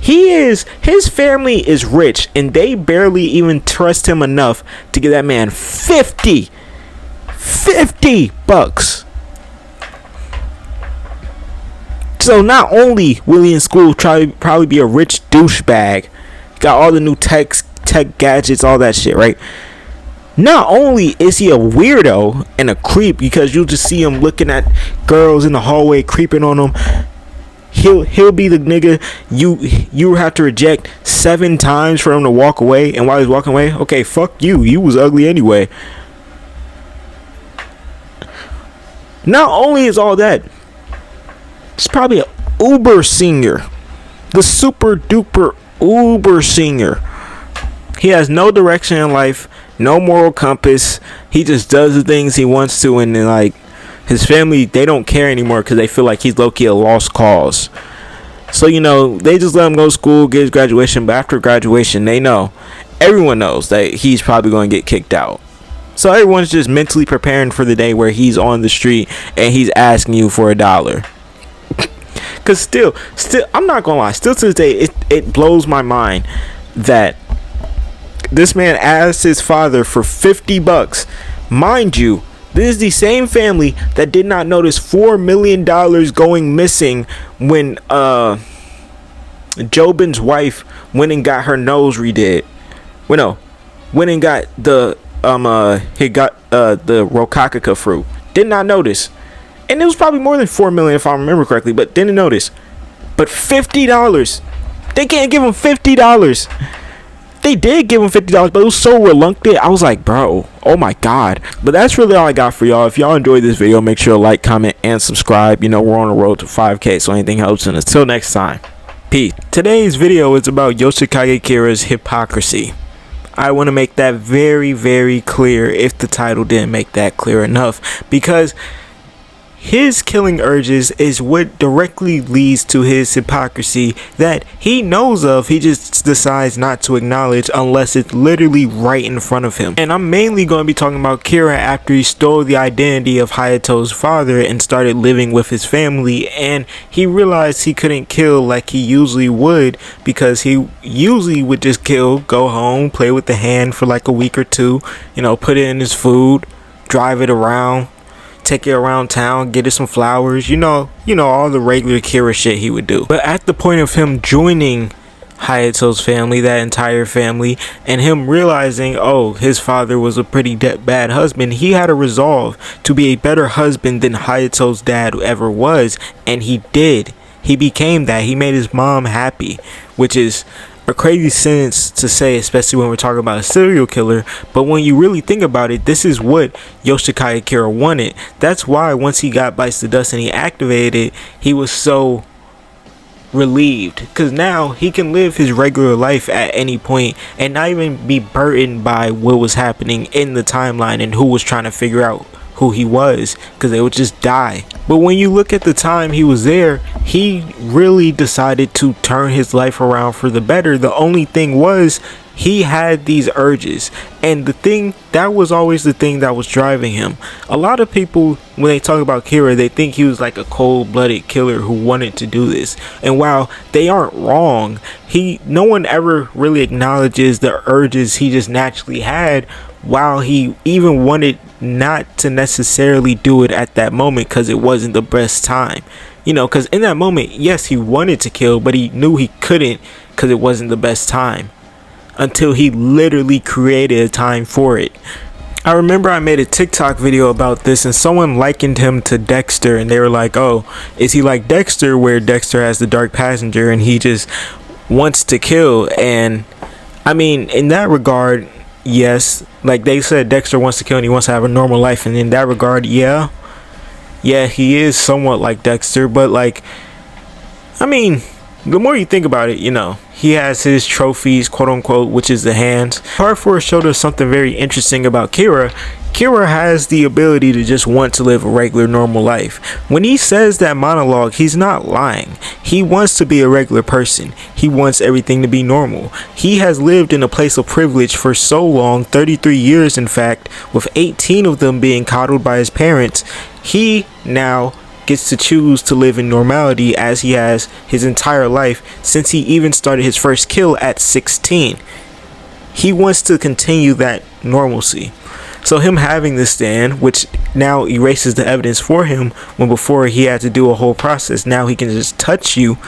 His family is rich, and they barely even trust him enough to give that man 50 bucks. So not only will he in school probably be a rich douchebag, got all the new tech gadgets, all that shit, right? Not only is he a weirdo and a creep, because you'll just see him looking at girls in the hallway, creeping on them. He'll be the nigga you have to reject 7 times for him to walk away, and while he's walking away, okay, fuck you. You was ugly anyway. Not only is all that, it's probably an uber senior, the super duper uber senior. He has no direction in life, no moral compass. He just does the things he wants to, and then like his family, they don't care anymore because they feel like he's low-key a lost cause. So they just let him go to school, get his graduation, but after graduation, everyone knows that he's probably going to get kicked out. So everyone's just mentally preparing for the day where he's on the street and he's asking you for $1. Cause still, I'm not gonna lie. Still to this day, it blows my mind that this man asked his father for $50. Mind you, this is the same family that did not notice $4 million going missing when Jobin's wife went and got her nose redid. Went and got the Hokagekhi fruit. Did not notice. And it was probably more than $4 million if I remember correctly, but didn't notice. But $50, they can't give him $50. They did give him $50, but it was so reluctant. I was like, bro, oh my god. But that's really all I got for y'all. If y'all enjoyed this video, make sure to like, comment, and subscribe. We're on the road to 5K, so anything helps. And until next time, peace. Today's video is about Hokagekhi's hypocrisy. I want to make that very, very clear if the title didn't make that clear enough, because his killing urges is what directly leads to his hypocrisy that he knows of. He just decides not to acknowledge unless it's literally right in front of him. And I'm mainly going to be talking about Kira after he stole the identity of Hayato's father and started living with his family, and he realized he couldn't kill like he usually would, because he usually would just kill, go home, play with the hand for like a week or two, put it in his food, drive it around, take it around town, get it some flowers, all the regular Kira shit he would do. But at the point of him joining Hayato's family, that entire family, and him realizing, oh, his father was a pretty bad husband, he had a resolve to be a better husband than Hayato's dad ever was, and he did. He became that. He made his mom happy, which is a crazy sentence to say, especially when we're talking about a serial killer. But when you really think about it, this is what Hokagekhi wanted. That's why once he got Bites the Dust and he activated it, he was so relieved, because now he can live his regular life at any point and not even be burdened by what was happening in the timeline and who was trying to figure out who he was, because they would just die. But when you look at the time he was there, he really decided to turn his life around for the better. The only thing was, he had these urges, and that was always the thing that was driving him. A lot of people, when they talk about Kira, they think he was like a cold-blooded killer who wanted to do this, and while they aren't wrong, no one ever really acknowledges the urges he just naturally had, while he even wanted not to necessarily do it at that moment because it wasn't the best time. Because in that moment, yes, he wanted to kill, but he knew he couldn't because it wasn't the best time, until he literally created a time for it. I remember I made a TikTok video about this, and someone likened him to Dexter, and they were like, oh, is he like Dexter, where Dexter has the dark passenger and he just wants to kill? And I mean, in that regard, yes, like they said, Dexter wants to kill and he wants to have a normal life, and in that regard, yeah, he is somewhat like Dexter. But like, I mean, the more you think about it, he has his trophies, quote unquote, which is the hands. Part 4 showed us something very interesting about Kira. Kira has the ability to just want to live a regular, normal life. When he says that monologue, he's not lying. He wants to be a regular person. He wants everything to be normal. He has lived in a place of privilege for so long, 33 years in fact, with 18 of them being coddled by his parents. He now gets to choose to live in normality as he has his entire life since he even started his first kill at 16. He wants to continue that normalcy. So him having this stand, which now erases the evidence for him, when before he had to do a whole process, now he can just touch you.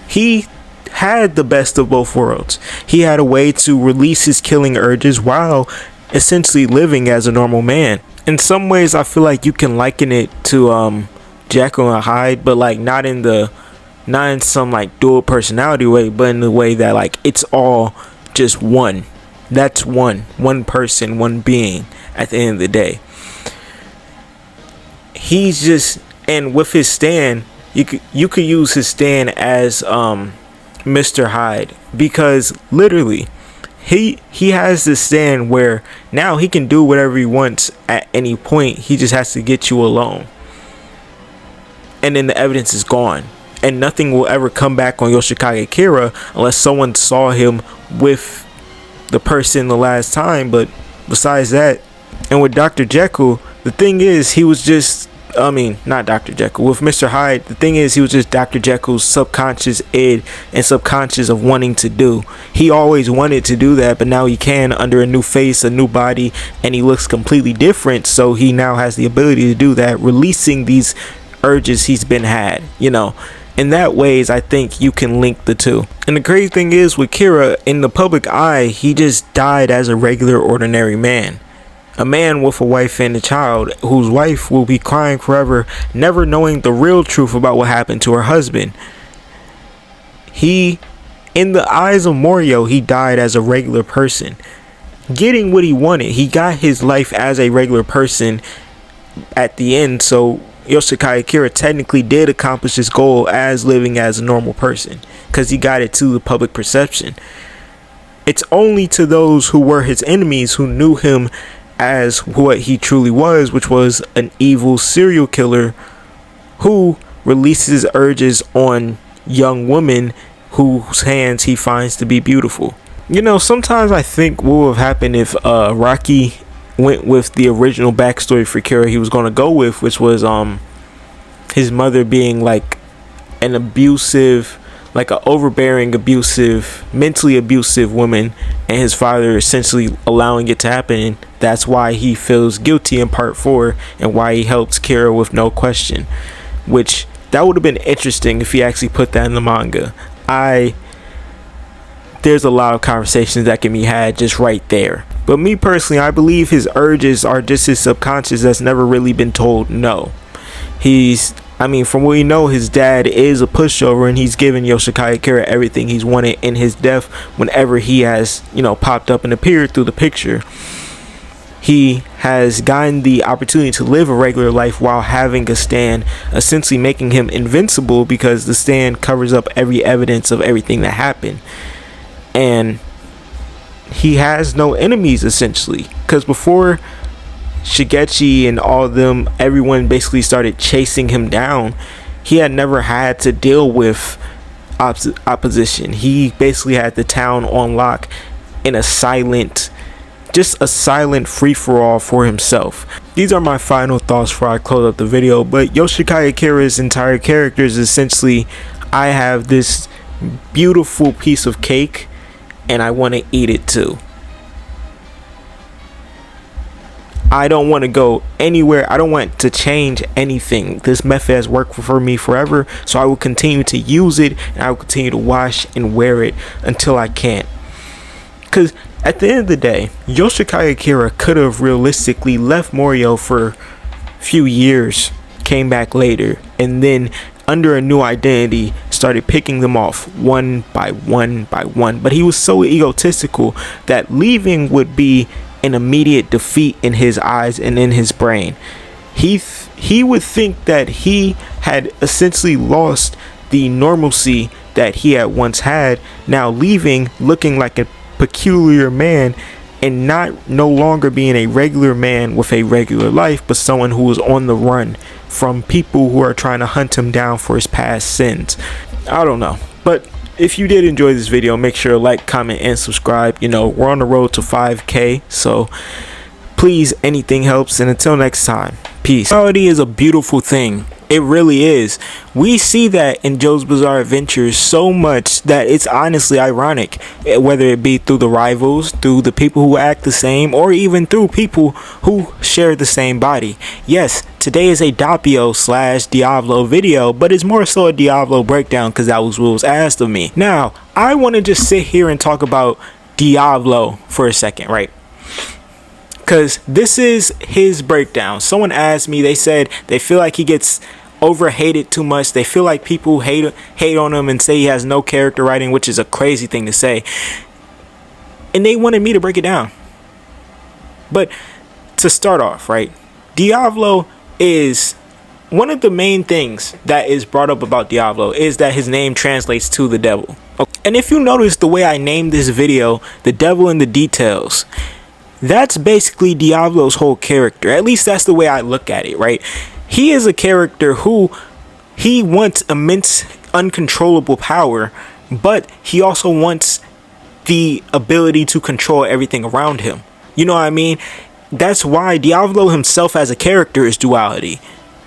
He had the best of both worlds. He had a way to release his killing urges while essentially living as a normal man. In some ways, I feel like you can liken it to Jekyll and Hyde, but like not in some like dual personality way, but in the way that like it's all just one. That's one person, one being at the end of the day. He's just, and with his stand, you could use his stand as Mr. Hyde, because literally he has this stand where now he can do whatever he wants at any point. He just has to get you alone, and then the evidence is gone, and nothing will ever come back on Yoshikage Kira unless someone saw him with the person the last time. But besides that, and with Dr. Jekyll, the thing is, he was just, not Dr. Jekyll. With Mr. Hyde, the thing is, he was just Dr. Jekyll's subconscious id and subconscious of wanting to do. He always wanted to do that, but now he can under a new face, a new body, and he looks completely different. So he now has the ability to do that, releasing these urges he's been had, In that ways, I think you can link the two. And the crazy thing is, with Kira, in the public eye, he just died as a regular, ordinary man. A man with a wife and a child, whose wife will be crying forever, never knowing the real truth about what happened to her husband. In the eyes of Morio, he died as a regular person, getting what he wanted. He got his life as a regular person at the end, so Yoshikage Kira technically did accomplish his goal as living as a normal person, because he got it to the public perception. It's only to those who were his enemies, who knew him as what he truly was, which was an evil serial killer who releases urges on young women whose hands he finds to be beautiful. Sometimes I think what would have happened if Rocky went with the original backstory for Kira he was going to go with, which was his mother being like an abusive, like an overbearing, abusive, mentally abusive woman, and his father essentially allowing it to happen. And that's why he feels guilty in part 4, and why he helps Kira with no question, which that would have been interesting if he actually put that in the manga. There's a lot of conversations that can be had just right there. But me personally, I believe his urges are just his subconscious that's never really been told no. From what we know, his dad is a pushover, and he's given Yoshikage Kira everything he's wanted in his death whenever he has, popped up and appeared through the picture. He has gotten the opportunity to live a regular life while having a stand, essentially making him invincible, because the stand covers up every evidence of everything that happened. And he has no enemies, essentially, because before Shigechi and all of them, everyone basically started chasing him down, he had never had to deal with opposition. He basically had the town on lock in a silent free-for-all for himself. These are my final thoughts before I close up the video. But Yoshikage Kira's entire character is essentially, I have this beautiful piece of cake and I want to eat it too. I don't want to go anywhere. I don't want to change anything. This method has worked for me forever, so I will continue to use it, and I will continue to wash and wear it until I can't. Because at the end of the day, Yoshikage Kira could have realistically left Morio for a few years, came back later, and then under a new identity started picking them off one by one by one. But he was so egotistical that leaving would be an immediate defeat in his eyes and in his brain. He would think that he had essentially lost the normalcy that he had once had, now leaving looking like a peculiar man, and no longer being a regular man with a regular life, but someone who was on the run from people who are trying to hunt him down for his past sins. I don't know, but if you did enjoy this video, make sure to like, comment, and subscribe. We're on the road to 5K, so please, anything helps. And until next time, Peace. Reality is a beautiful thing. It really is. We see that in JoJo's Bizarre Adventures so much that it's honestly ironic, whether it be through the rivals, through the people who act the same, or even through people who share the same body. Yes, today is a Doppio / Diablo video, but it's more so a Diablo breakdown because that was what was asked of me. Now, I want to just sit here and talk about Diablo for a second, right? Because this is his breakdown. Someone asked me, they said they feel like he gets overhated too much. They feel like people hate on him and say he has no character writing, which is a crazy thing to say. And they wanted me to break it down. But to start off, right, Diablo is one of the main things that is brought up about Diablo is that his name translates to the devil. And if you notice the way I named this video, The Devil in the Details, that's basically Diablo's whole character. At least that's the way I look at it, right? He is a character who he wants immense uncontrollable power, but he also wants the ability to control everything around him. You know what I mean? That's why Diablo himself as a character is duality,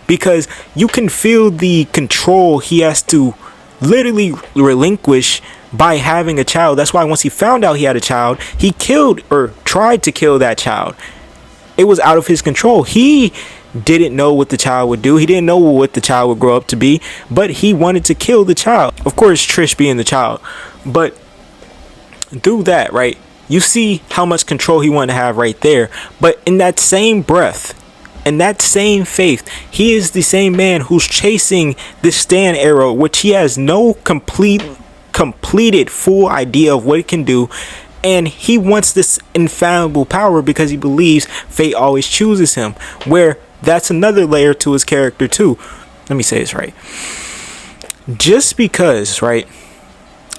because you can feel the control he has to literally relinquish by having a child. That's why once he found out he had a child, he killed or tried to kill that child. It was out of his control. He didn't know what the child would do. He didn't know what the child would grow up to be, but he wanted to kill the child. Of course, Trish being the child. But through that, right, you see how much control he wanted to have right there. But in that same breath, in that same faith, he is the same man who's chasing this stand arrow, which he has no completed full idea of what it can do. And he wants this infallible power because he believes fate always chooses him, where that's another layer to his character too. Let me say this right. Just because, right,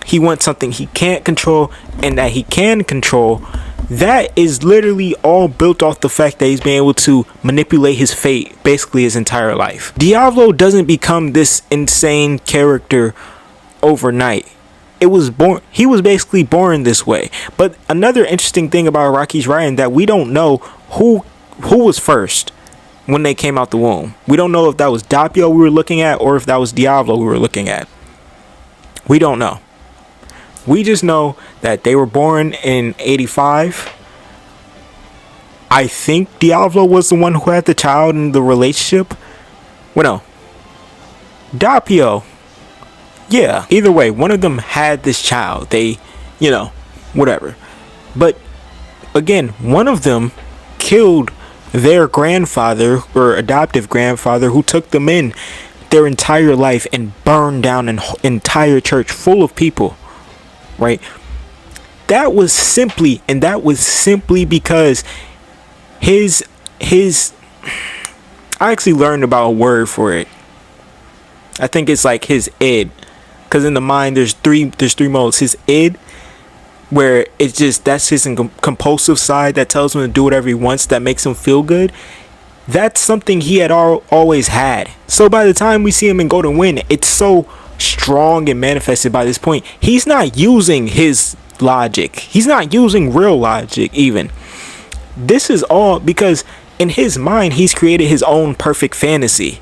he wants something he can't control and that he can control, that is literally all built off the fact that he's been able to manipulate his fate basically his entire life. Diablo doesn't become this insane character overnight. He was basically born this way. But another interesting thing about Rocky's writing, that we don't know who was first when they came out the womb. We don't know if that was Doppio we were looking at or if that was Diablo we were looking at. We don't know. We just know that they were born in 85. I think Diablo was the one who had the child in the relationship. Well, no. Doppio. Yeah, either way, one of them had this child. They, whatever. But again, one of them killed their grandfather or adoptive grandfather who took them in their entire life and burned down an entire church full of people, right? That was simply because his I actually learned about a word for it. I think it's like his id. Because in the mind, there's three modes. His id, where it's just, that's his compulsive side that tells him to do whatever he wants, that makes him feel good. That's something he had always had. So by the time we see him in Golden Wind, it's so strong and manifested by this point. He's not using his logic. He's not using real logic even. This is all because in his mind, he's created his own perfect fantasy.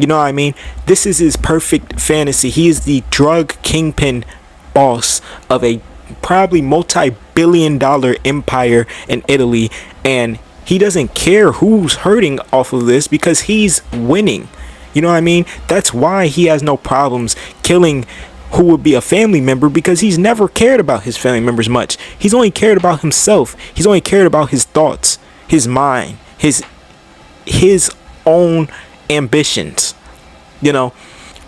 You know what I mean? This is his perfect fantasy. He is the drug kingpin boss of a probably multi-billion-dollar empire in Italy, and he doesn't care who's hurting off of this because he's winning. You know what I mean? That's why he has no problems killing who would be a family member, because he's never cared about his family members much. He's only cared about himself. He's only cared about his thoughts, his mind, his own ambitions,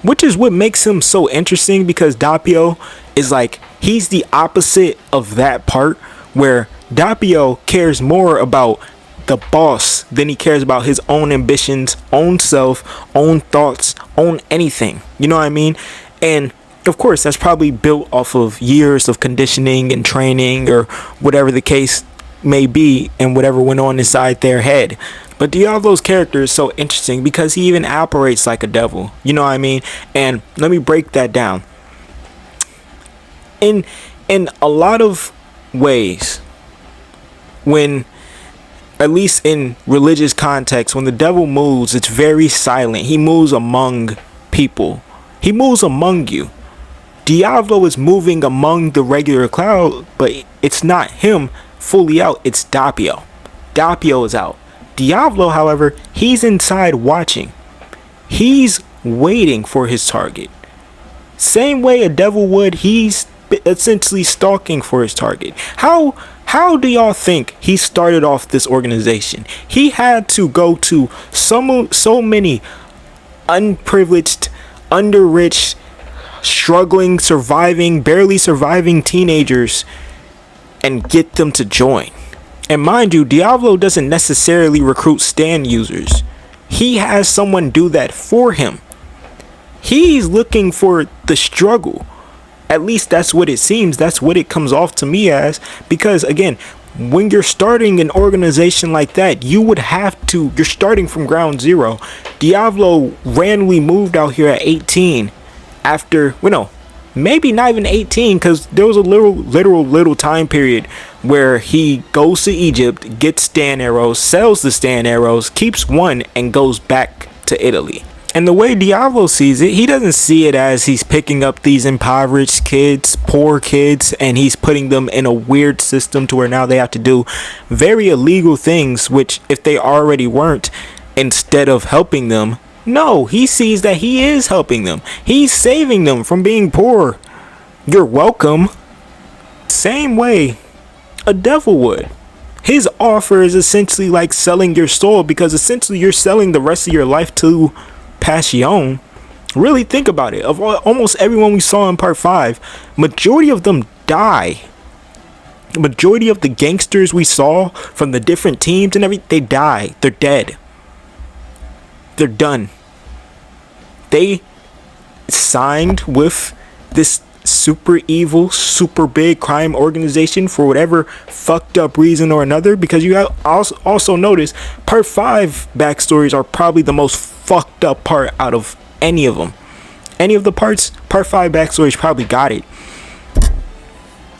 which is what makes him so interesting, because Doppio is like, he's the opposite of that part, where Doppio cares more about the boss than he cares about his own ambitions, own self, own thoughts, own anything. You know what I mean? And of course, that's probably built off of years of conditioning and training, or whatever the case may be, and whatever went on inside their head. But Diablo's character is so interesting because he even operates like a devil. You know what I mean? And let me break that down. In a lot of ways, when at least in religious context, when the devil moves, it's very silent. He moves among people. He moves among you. Diablo is moving among the regular crowd, but it's not him fully out. It's Doppio. Doppio is out. Diablo, however, he's inside watching. He's waiting for his target. Same way a devil would, he's essentially stalking for his target. How do y'all think he started off this organization? He had to go to so many unprivileged, underrich, struggling, surviving, barely surviving teenagers and get them to join. And mind you, Diablo doesn't necessarily recruit Stan users. He has someone do that for him. He's looking for the struggle. At least that's what it seems. That's what it comes off to me as. Because again, when you're starting an organization like that, you're starting from ground zero. Diablo randomly moved out here at 18 after, maybe not even 18, because there was a literal time period where he goes to Egypt, gets Stan arrows, sells the Stan arrows, keeps one, and goes back to Italy. And the way Diablo sees it, he doesn't see it as he's picking up these impoverished kids, poor kids, and he's putting them in a weird system to where now they have to do very illegal things, which if they already weren't, instead of helping them, no, he sees that he is helping them. He's saving them from being poor. You're welcome. Same way a devil would. His offer is essentially like selling your soul, because essentially you're selling the rest of your life to Passion. Really think about it. Of almost everyone we saw in part 5, majority of them die. Majority of the gangsters we saw from the different teams and everything, they die. They're dead. They're done. They signed with this super evil, super big crime organization for whatever fucked up reason or another, because you have also notice part 5 backstories are probably the most fucked up part out of any of them. Any of the parts, part 5 backstories probably got it.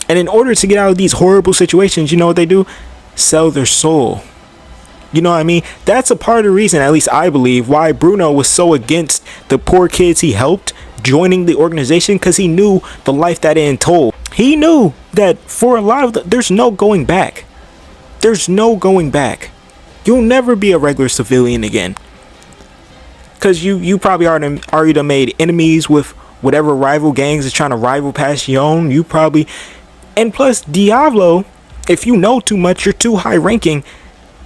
And in order to get out of these horrible situations, you know what they do? Sell their soul. You know what I mean? That's a part of the reason, at least I believe, why Bruno was so against the poor kids he helped joining the organization, because he knew the life that it entailed. He knew that for a lot of there's no going back. There's no going back. You'll never be a regular civilian again. Because you probably already made enemies with whatever rival gangs is trying to rival Passion. You probably... And plus, Diablo, if you know too much, you're too high ranking,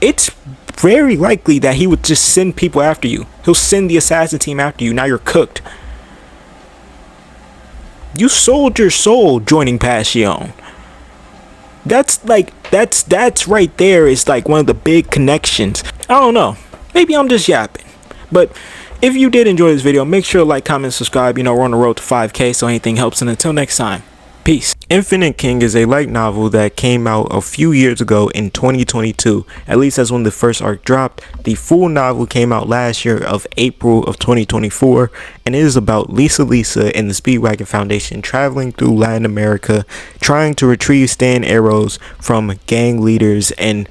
it's very likely that he would just send people after you. He'll send the assassin team after you. Now you're cooked. You sold your soul joining Passion. That's right there is like one of the big connections. I don't know. Maybe I'm just yapping. But if you did enjoy this video, make sure to like, comment, subscribe. We're on the road to 5K, so anything helps. And until next time, peace. Infinite King is a light novel that came out a few years ago in 2022. At least that's when the first arc dropped. The full novel came out last year of April of 2024, and it is about Lisa and the Speedwagon Foundation traveling through Latin America, trying to retrieve Stan arrows from gang leaders and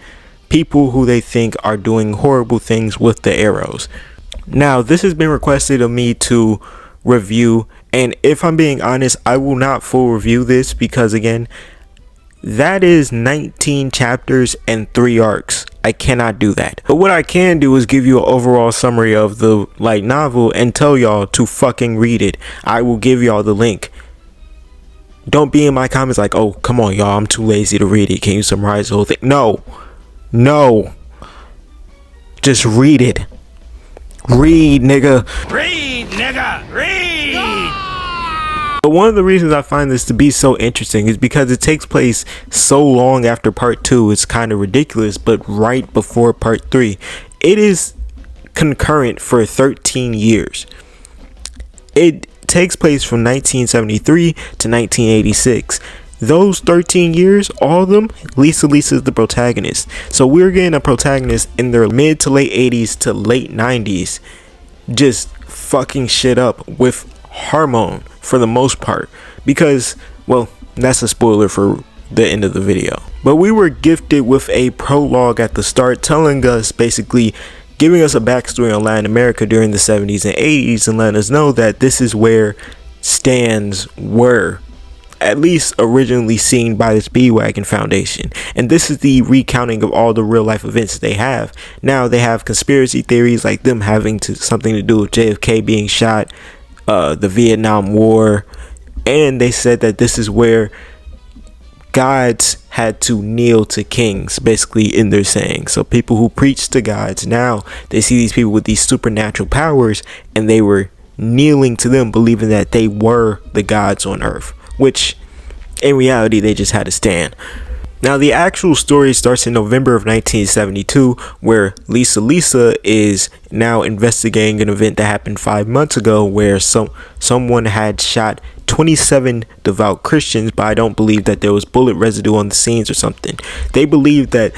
people who they think are doing horrible things with the arrows. Now, this has been requested of me to review, and if I'm being honest, I will not full review this, because again, that is 19 chapters and 3 arcs. I cannot do that. But what I can do is give you an overall summary of the light novel and tell y'all to fucking read it. I will give y'all the link. Don't be in my comments like, oh, come on, y'all, I'm too lazy to read it. Can you summarize the whole thing? No. Just read it. Read, nigga. Read, nigga. Read. But one of the reasons I find this to be so interesting is because it takes place so long after part 2. It's kind of ridiculous, but right before part 3. It is concurrent for 13 years. It takes place from 1973 to 1986. Those 13 years, all of them, Lisa is the protagonist. So we're getting a protagonist in their mid to late 80s to late 90s, just fucking shit up with hormone for the most part. Because, well, that's a spoiler for the end of the video. But we were gifted with a prologue at the start telling us, basically giving us a backstory on Latin America during the 70s and 80s and letting us know that this is where stands were at least originally seen by the Speedwagon Foundation. And this is the recounting of all the real life events they have. Now they have conspiracy theories like them having something to do with JFK being shot, the Vietnam War, and they said that this is where gods had to kneel to kings, basically, in their saying. So people who preach to gods, now they see these people with these supernatural powers and they were kneeling to them, believing that they were the gods on earth, which in reality they just had to stand. Now the actual story starts in November of 1972, where Lisa is now investigating an event that happened 5 months ago, where someone had shot 27 devout Christians, but I don't believe that there was bullet residue on the scenes or something. They believed that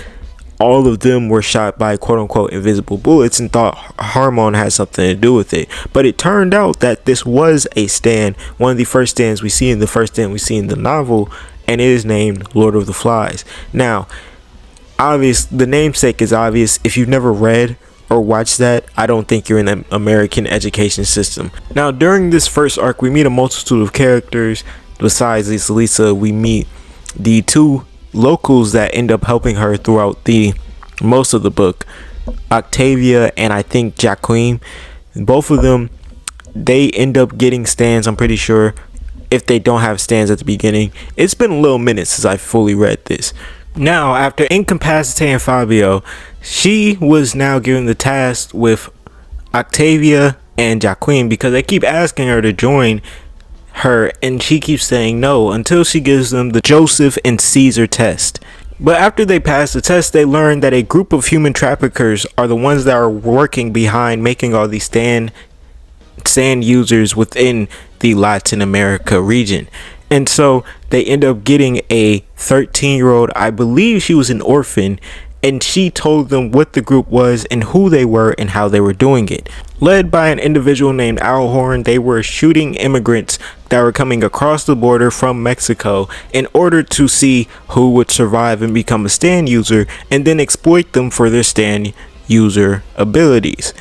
all of them were shot by quote-unquote invisible bullets and thought Harmon had something to do with it. But it turned out that this was a stand, one of the first stands we see in the novel, and it is named Lord of the Flies. Now, the namesake is obvious. If you've never read or watched that, I don't think you're in the American education system. Now, during this first arc, we meet a multitude of characters. Besides Lisa, we meet the two locals that end up helping her throughout the most of the book, Octavia and I think Jaquim. Both of them, they end up getting stands, I'm pretty sure, if they don't have stands at the beginning. It's been a little minute since I fully read this. Now, after incapacitating Fabio, she was now given the task with Octavia and Jaquim, because they keep asking her to join her and she keeps saying no until she gives them the Joseph and Caesar test. But after they pass the test, they learn that a group of human traffickers are the ones that are working behind making all these sand users within the Latin America region. And so they end up getting a 13-year-old, I believe she was an orphan, and she told them what the group was and who they were and how they were doing it. Led by an individual named Alhorn, they were shooting immigrants that were coming across the border from Mexico in order to see who would survive and become a stand user, and then exploit them for their stand user abilities,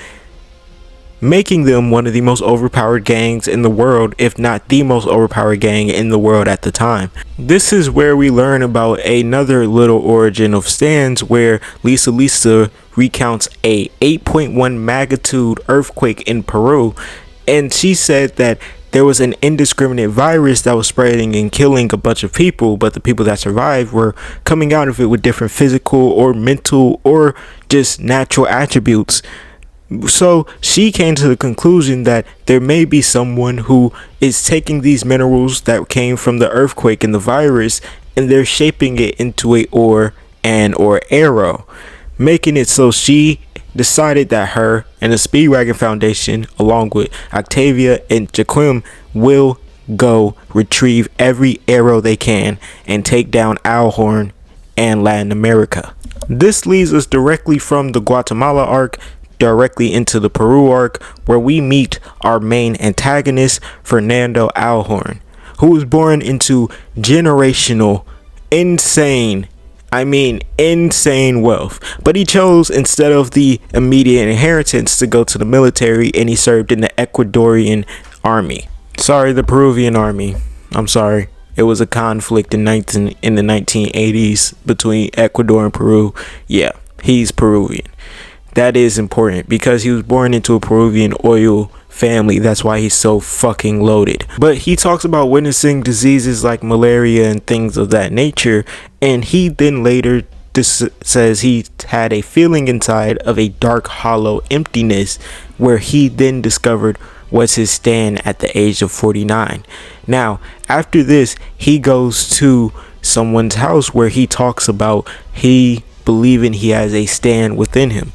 making them one of the most overpowered gangs in the world, if not the most overpowered gang in the world at the time. This is where we learn about another little origin of stands, where Lisa recounts a 8.1 magnitude earthquake in Peru, and she said that there was an indiscriminate virus that was spreading and killing a bunch of people, but the people that survived were coming out of it with different physical or mental or just natural attributes. So she came to the conclusion that there may be someone who is taking these minerals that came from the earthquake and the virus, and they're shaping it into a ore and or arrow, making it so she decided that her and the Speedwagon Foundation, along with Octavia and Jaquim, will go retrieve every arrow they can and take down Alhorn and Latin America. This leads us directly from the Guatemala arc directly into the Peru arc, where we meet our main antagonist, Fernando Alhorn, who was born into generational, insane wealth. But he chose, instead of the immediate inheritance, to go to the military, and he served in the Ecuadorian army. The Peruvian army. I'm sorry. It was a conflict in the 1980s between Ecuador and Peru. Yeah, he's Peruvian. That is important because he was born into a Peruvian oil family. That's why he's so fucking loaded. But he talks about witnessing diseases like malaria and things of that nature, and he then later says he had a feeling inside of a dark, hollow emptiness, where he then discovered was his stand at the age of 49. Now, after this, he goes to someone's house where he talks about he believing he has a stand within him.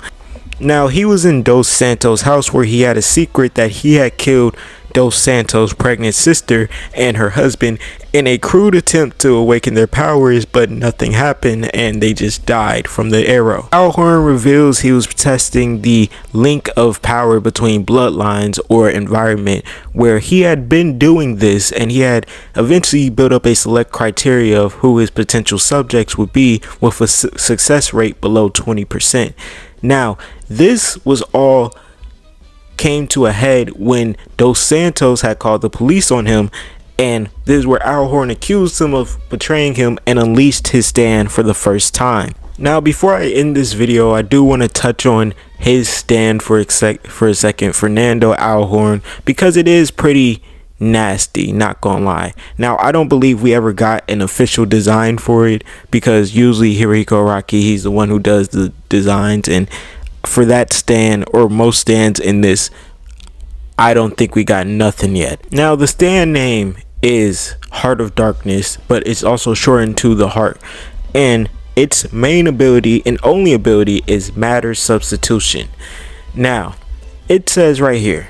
Now, he was in Dos Santos' house, where he had a secret that he had killed Dos Santos' pregnant sister and her husband in a crude attempt to awaken their powers, but nothing happened and they just died from the arrow. Alhorn reveals he was testing the link of power between bloodlines or environment, where he had been doing this and he had eventually built up a select criteria of who his potential subjects would be with a success rate below 20%. Now, this was all came to a head when Dos Santos had called the police on him, and this is where Alhorn accused him of betraying him and unleashed his stand for the first time. Now, before I end this video, I do want to touch on his stand for a second, Fernando Alhorn, because it is pretty nasty, not gonna lie. Now, I don't believe we ever got an official design for it, because usually Hirohiko Araki, he's the one who does the designs, and for that stand or most stands in this, I don't think we got nothing yet. Now, the stand name is Heart of Darkness, but it's also shortened to the Heart, and its main ability and only ability is matter substitution. Now, it says right here,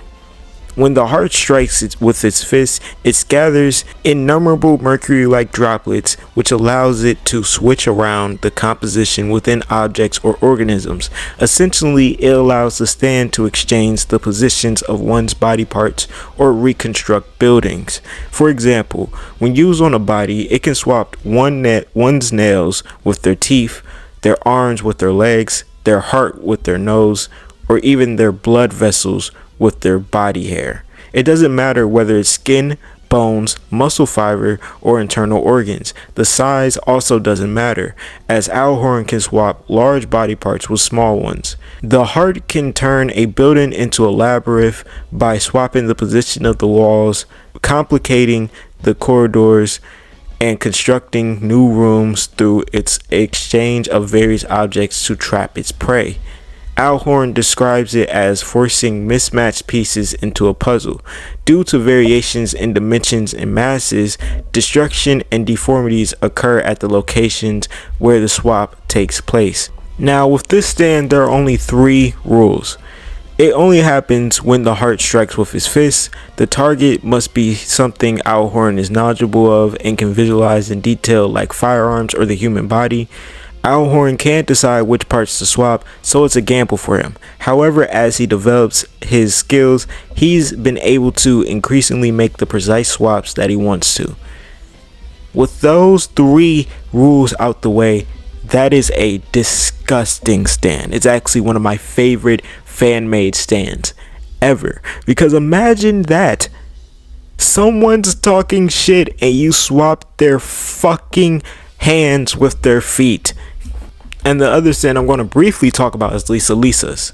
when the heart strikes it with its fist, it gathers innumerable mercury-like droplets, which allows it to switch around the composition within objects or organisms. Essentially, it allows the stand to exchange the positions of one's body parts or reconstruct buildings. For example, when used on a body, it can swap one's nails with their teeth, their arms with their legs, their heart with their nose, or even their blood vessels with their body hair. It doesn't matter whether it's skin, bones, muscle fiber, or internal organs. The size also doesn't matter, as Alhorn can swap large body parts with small ones. The heart can turn a building into a labyrinth by swapping the position of the walls, complicating the corridors, and constructing new rooms through its exchange of various objects to trap its prey. Alhorn describes it as forcing mismatched pieces into a puzzle. Due to variations in dimensions and masses, destruction and deformities occur at the locations where the swap takes place. Now, with this stand, there are only 3 rules. It only happens when the heart strikes with his fist. The target must be something Alhorn is knowledgeable of and can visualize in detail, like firearms or the human body. Alhorn can't decide which parts to swap, so it's a gamble for him. However, as he develops his skills, he's been able to increasingly make the precise swaps that he wants to. With those 3 rules out the way, that is a disgusting stand. It's actually one of my favorite fan-made stands ever, because imagine that someone's talking shit and you swap their fucking hands with their feet. And the other stand I'm going to briefly talk about is Lisa's.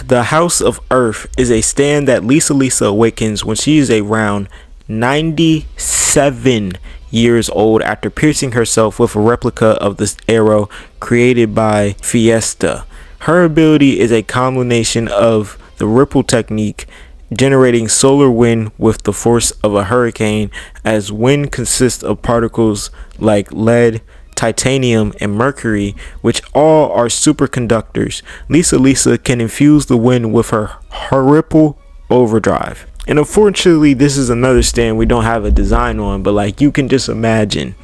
The House of Earth is a stand that Lisa awakens when she is around 97 years old after piercing herself with a replica of this arrow created by Fiesta. Her ability is a combination of the ripple technique, generating solar wind with the force of a hurricane, as wind consists of particles like lead, titanium, and mercury, which all are superconductors. Lisa can infuse the wind with her ripple overdrive. And unfortunately, this is another stand we don't have a design on, but like, you can just imagine,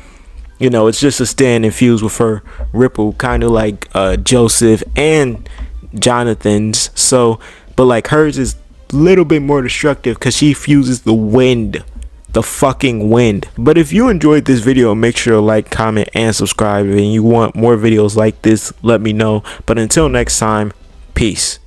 you know, it's just a stand infused with her ripple, kind of like Joseph and Jonathan's. So, but like, hers is a little bit more destructive because she fuses the wind, the fucking wind. But if you enjoyed this video, make sure to like, comment, and subscribe. And you want more videos like this, let me know. But until next time, peace.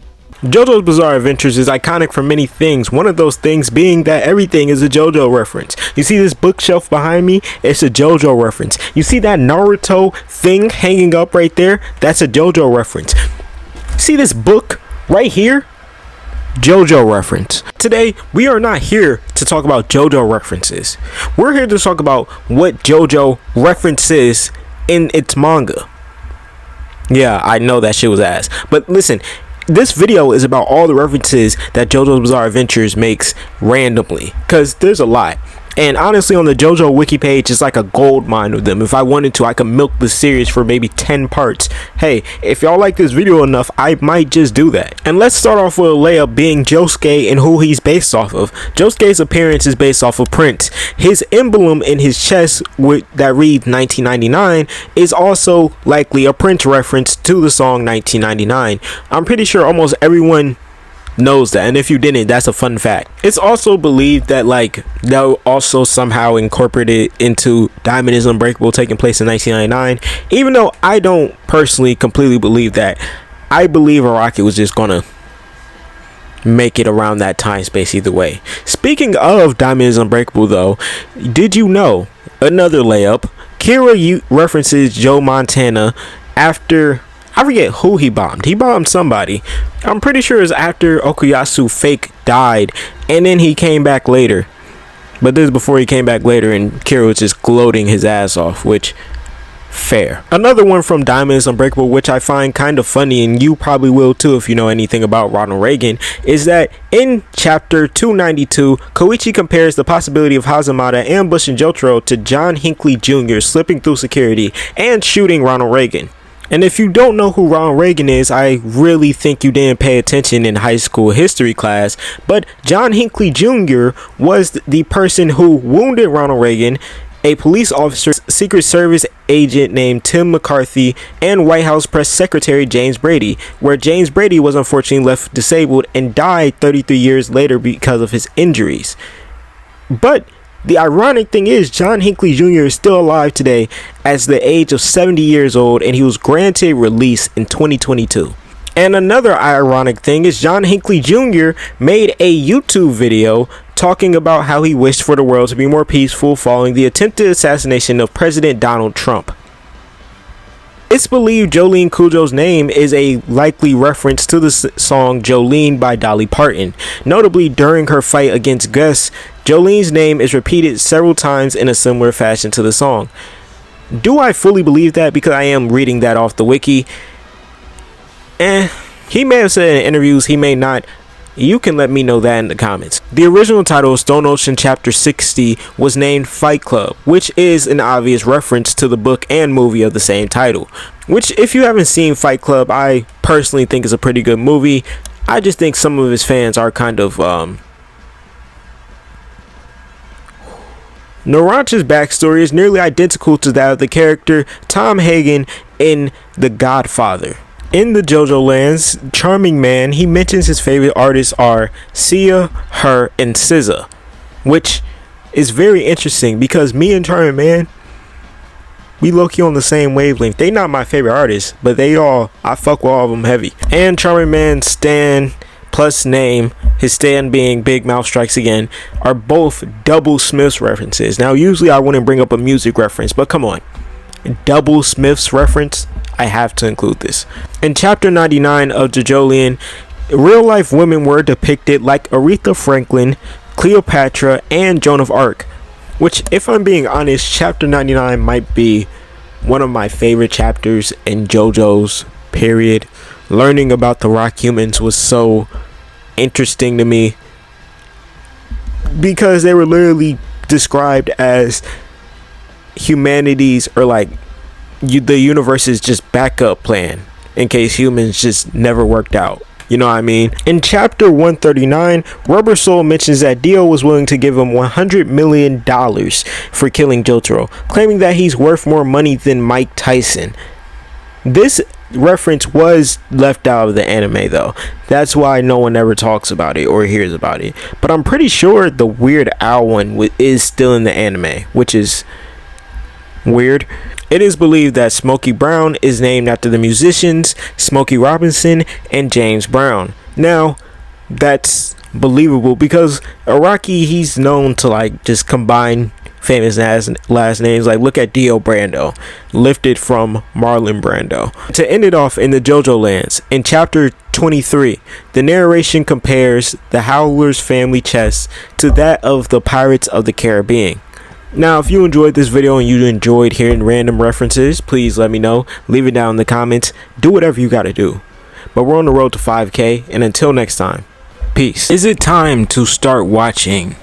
JoJo's Bizarre Adventures is iconic for many things, one of those things being that everything is a JoJo reference. You see this bookshelf behind me? It's a JoJo reference. You see that Naruto thing hanging up right there? That's a JoJo reference. See this book right here? JoJo reference. Today, we are not here to talk about JoJo references. We're here to talk about what JoJo references in its manga. Yeah, I know that shit was ass. But listen, this video is about all the references that JoJo's Bizarre Adventures makes randomly, because there's a lot. And honestly, on the JoJo wiki page, it's like a gold mine of them. If I wanted to, I could milk the series for maybe 10 parts. Hey, if y'all like this video enough, I might just do that. And let's start off with a layup being Josuke and who he's based off of. Josuke's appearance is based off of Prince. His emblem in his chest that reads 1999 is also likely a Prince reference to the song 1999. I'm pretty sure almost everyone knows that, and if you didn't, that's a fun fact. It's also believed that like they'll also somehow incorporate it into Diamond is Unbreakable taking place in 1999, even though I don't personally completely believe that. I believe Araki was just gonna make it around that time space either way. Speaking of Diamond is Unbreakable though, did you know, another layup, Kira references Joe Montana after, I forget who he bombed. He bombed somebody. I'm pretty sure it's after Okuyasu fake died, and then he came back later. But this is before he came back later, and Kira was just gloating his ass off, which, fair. Another one from Diamond is Unbreakable, which I find kind of funny, and you probably will too if you know anything about Ronald Reagan, is that in chapter 292, Koichi compares the possibility of Hazamada ambushing Jotaro to John Hinckley Jr. slipping through security and shooting Ronald Reagan. And if you don't know who Ronald Reagan is, I really think you didn't pay attention in high school history class. But John Hinckley Jr. was the person who wounded Ronald Reagan, a police officer, Secret Service agent named Tim McCarthy, and White House Press Secretary James Brady, where James Brady was unfortunately left disabled and died 33 years later because of his injuries. But the ironic thing is, John Hinckley Jr. is still alive today at the age of 70 years old, and he was granted release in 2022. And another ironic thing is John Hinckley Jr. made a YouTube video talking about how he wished for the world to be more peaceful following the attempted assassination of President Donald Trump. It's believed Jolene Cujo's name is a likely reference to the song Jolene by Dolly Parton. Notably, during her fight against Gus, Jolene's name is repeated several times in a similar fashion to the song. Do I fully believe that? Because I am reading that off the wiki. He may have said in interviews, he may not. You can let me know that in the comments. The original title of Stone Ocean Chapter 60 was named Fight Club, which is an obvious reference to the book and movie of the same title. Which, if you haven't seen Fight Club, I personally think is a pretty good movie. I just think some of his fans are kind of Naranja's backstory is nearly identical to that of the character Tom Hagen in The Godfather. In the JoJo lands, Charming Man, he mentions his favorite artists are Sia, Her, and SZA, which is very interesting because me and Charming Man, we low-key on the same wavelength. They not my favorite artists, but I fuck with all of them heavy. And Charming Man's stan plus name, his stan being Big Mouth Strikes Again, are both double Smiths references. Now, usually I wouldn't bring up a music reference, but come on. Double Smiths reference, I have to include this. In chapter 99 of JoJolion, real life women were depicted like Aretha Franklin, Cleopatra, and Joan of Arc, which, if I'm being honest, chapter 99 might be one of my favorite chapters in JoJo's period. Learning about the rock humans was so interesting to me because they were literally described as humanity's, or like the universe's just backup plan in case humans just never worked out. You know what I mean? In chapter 139, Rubber Soul mentions that Dio was willing to give him $100 million for killing Jotaro, claiming that he's worth more money than Mike Tyson. This reference was left out of the anime though. That's why no one ever talks about it or hears about it. But I'm pretty sure the Weird Al one is still in the anime, which is weird. It is believed that Smokey Brown is named after the musicians Smokey Robinson and James Brown. Now, that's believable because Araki, he's known to like just combine famous last names. Like, look at Dio Brando, lifted from Marlon Brando. To end it off in the JoJo lands, in chapter 23, the narration compares the Howler's family chest to that of the Pirates of the Caribbean. Now, if you enjoyed this video and you enjoyed hearing random references, please let me know. Leave it down in the comments. Do whatever you gotta do. But we're on the road to 5K, and until next time, peace. Is it time to start watching?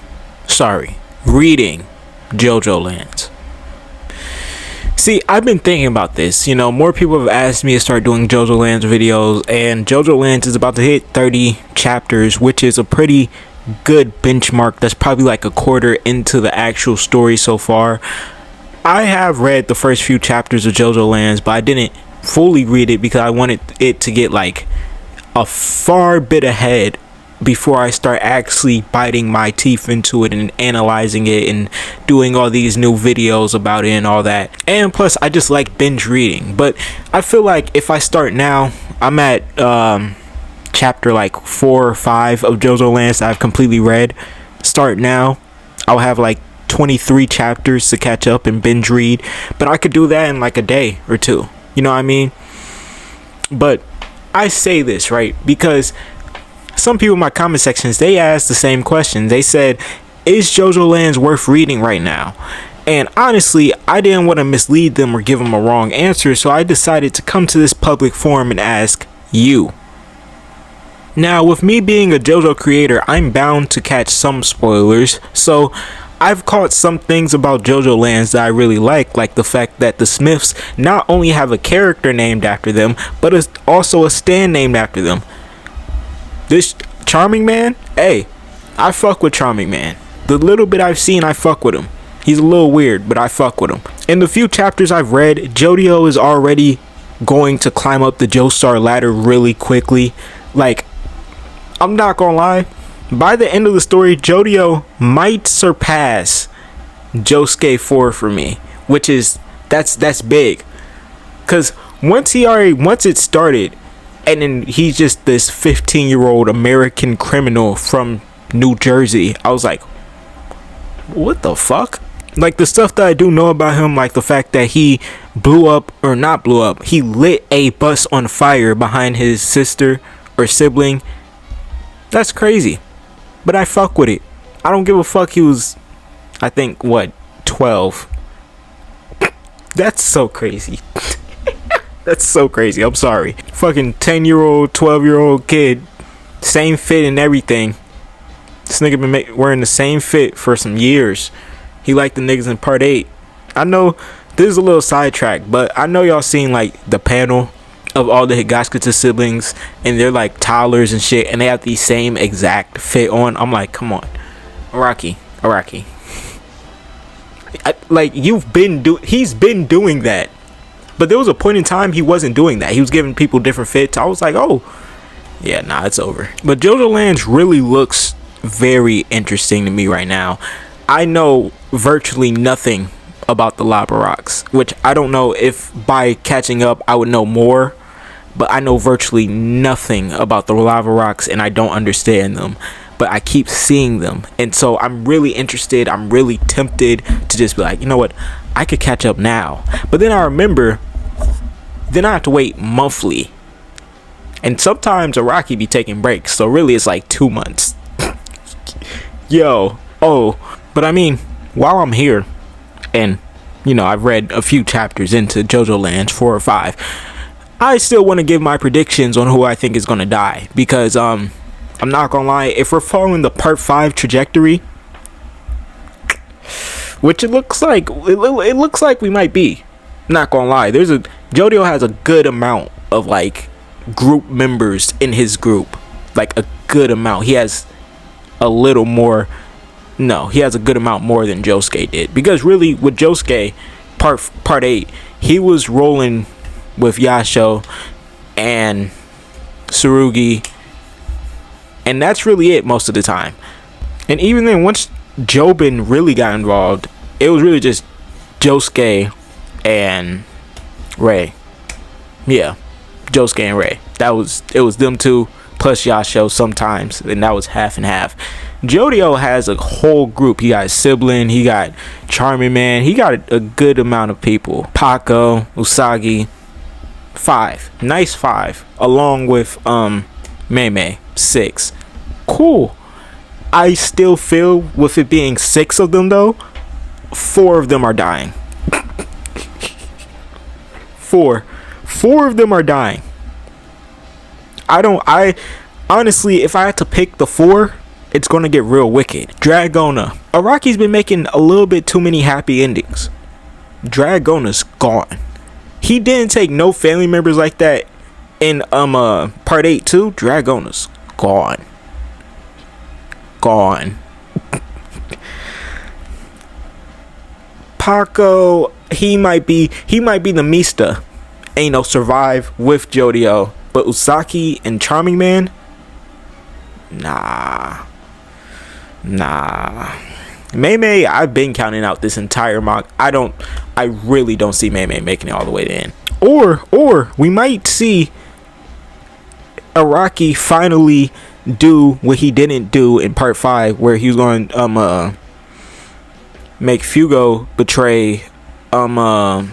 Sorry, reading JoJo Lands. See, I've been thinking about this. More people have asked me to start doing JoJo Lands videos, and JoJo Lands is about to hit 30 chapters, which is a pretty good benchmark. That's probably like a quarter into the actual story so far. I have read the first few chapters of JoJo Lands, but I didn't fully read it because I wanted it to get like a far bit ahead before I start actually biting my teeth into it and analyzing it and doing all these new videos about it and all that. And plus, I just like binge reading. But I feel like if I start now, I'm at chapter like 4 or 5 of JoJo Lands that I've completely read. Start now, I'll have like 23 chapters to catch up and binge read. But I could do that in like a day or two. You know what I mean? But I say this, right? Because some people in my comment sections, they asked the same question. They said, is JoJo Lands worth reading right now? And honestly, I didn't want to mislead them or give them a wrong answer, so I decided to come to this public forum and ask you. Now, with me being a JoJo creator, I'm bound to catch some spoilers, so I've caught some things about JoJo Lands that I really like the fact that the Smiths not only have a character named after them, but also a stand named after them. This Charming Man, hey, I fuck with Charming Man. The little bit I've seen, I fuck with him. He's a little weird, but I fuck with him. In the few chapters I've read, Jodio is already going to climb up the Joestar ladder really quickly. Like, I'm not gonna lie, by the end of the story, Jodio might surpass Josuke 4 for me, which is that's big. Cause once it started, and then he's just this 15-year-old American criminal from New Jersey, I was like, what the fuck? Like, the stuff that I do know about him, like the fact that he he lit a bus on fire behind his sister or sibling. That's crazy. But I fuck with it. I don't give a fuck. He was, I think, 12? That's so crazy. That's so crazy. I'm sorry. Fucking 10-year-old, 12-year-old kid. Same fit and everything. This nigga been wearing the same fit for some years. He liked the niggas in part 8. I know this is a little sidetrack, but I know y'all seen like the panel of all the Higashikata siblings, and they're like toddlers and shit, and they have the same exact fit on. I'm like, come on, Araki. He's been doing that. But there was a point in time he wasn't doing that. He was giving people different fits. I was like, oh, yeah, nah, it's over. But JoJo Lands really looks very interesting to me right now. I know virtually nothing about the lava rocks, which I don't know if by catching up I would know more. But I know virtually nothing about the lava rocks, and I don't understand them. But I keep seeing them. And so I'm really interested. I'm really tempted to just be like, you know what? I could catch up now. But then I remember, then I have to wait monthly. And sometimes Araki be taking breaks. So really it's like 2 months. But I mean, while I'm here, and, I've read a few chapters into JoJo Lands, 4 or 5, I still want to give my predictions on who I think is going to die. Because, I'm not going to lie, if we're following the part 5 trajectory, which it looks like we might be. Not gonna lie, Jodio has a good amount of like group members in his group, like a good amount. He has a little more. No, he has a good amount more than Josuke did, because really with Josuke, part 8, he was rolling with Yasho and Tsurugi, and that's really it most of the time. And even then, once Jobin really got involved, it was really just Josuke and Rei. Yeah, Josuke and Rei. It was them two plus Yasho sometimes, and that was half and half. Jodio has a whole group. He got his sibling, he got Charming Man, he got a good amount of people. Paco, Usagi, 5. Nice 5. Along with Mei, 6. Cool. I still feel with it being 6 of them though, 4 of them are dying. 4 of them are dying. I honestly, if I had to pick the 4, it's gonna get real wicked. Dragona. Araki's been making a little bit too many happy endings. Dragona's gone. He didn't take no family members like that in part 8 too. Dragona's gone. Gone. Paco, he might be the Mista. Ain't no survive with Jodio. But Usaki and Charming Man? Nah. Mei, I've been counting out this entire mock. I really don't see Mei making it all the way to the end. Or we might see Araki finally do what he didn't do in part 5, where he was going make Fugo betray the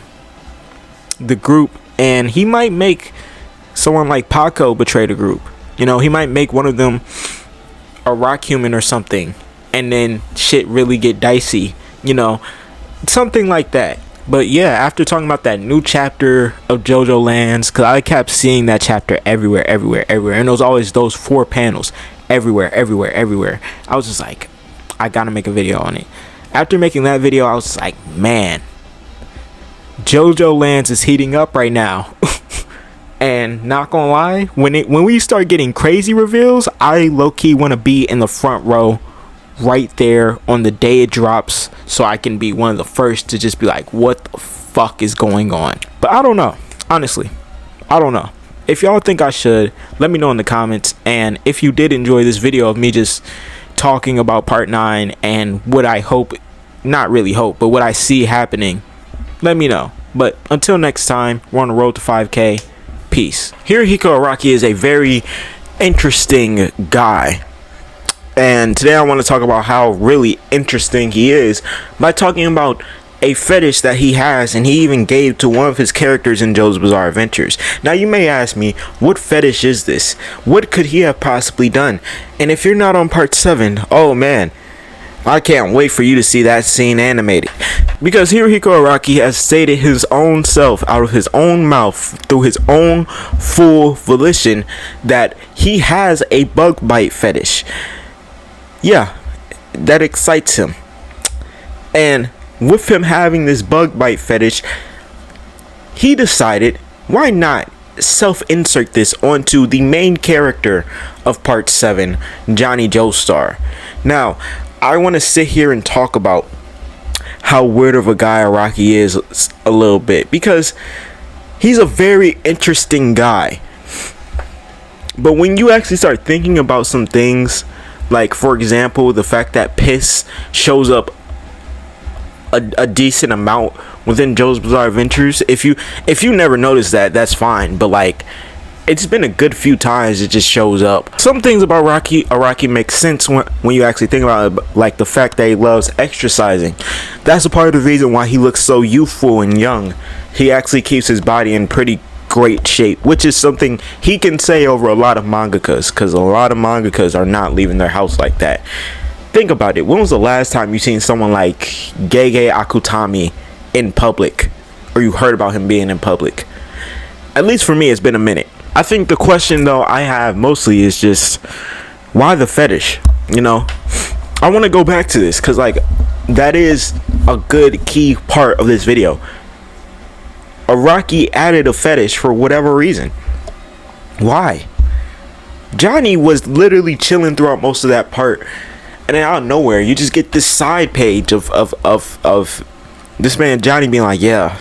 group, and he might make someone like Paco betray the group. You know, he might make one of them a rock human or something, and then shit really get dicey, you know, something like that. But yeah, after talking about that new chapter of JoJo Lands, because I kept seeing that chapter everywhere, and it was always those 4 panels everywhere, I was just like, I gotta make a video on it. After making that video, I was just like, man, JoJo Lands is heating up right now. And not gonna lie, when we start getting crazy reveals, I low-key want to be in the front row right there on the day it drops, so I can be one of the first to just be like, what the fuck is going on? But I don't know, honestly, I don't know. If y'all think I should, let me know in the comments. And if you did enjoy this video of me just talking about part 9 and what I hope, not really hope, but what I see happening, let me know. But until next time, we're on the road to 5K. Peace. Hirohiko Araki is a very interesting guy, and today I want to talk about how really interesting he is by talking about a fetish that he has, and he even gave to one of his characters in JoJo's Bizarre Adventures. Now you may ask me, what fetish is this? What could he have possibly done? And if you're not on part 7, oh man, I can't wait for you to see that scene animated. Because Hirohiko Araki has stated his own self out of his own mouth through his own full volition that he has a bug bite fetish. Yeah, that excites him. And with him having this bug bite fetish, he decided, why not self-insert this onto the main character of part 7, Johnny Joestar. Now, I want to sit here and talk about how weird of a guy Araki is a little bit, because he's a very interesting guy. But when you actually start thinking about some things, like for example the fact that piss shows up a decent amount within JoJo's Bizarre Adventures, if you never noticed that, that's fine, but like, it's been a good few times it just shows up. Some things about Araki make sense when you actually think about it, like the fact that he loves exercising. That's a part of the reason why he looks so youthful and young. He actually keeps his body in pretty great shape, which is something he can say over a lot of mangakas, because a lot of mangakas are not leaving their house like that. Think about it. When was the last time you seen someone like Gege Akutami in public, or you heard about him being in public? At least for me, it's been a minute. I think the question though I have mostly is just, why the fetish? You know, I want to go back to this because like that is a good key part of this video. Araki added a fetish for whatever reason. Why? Johnny was literally chilling throughout most of that part, and then out of nowhere you just get this side page of this man Johnny being like, yeah,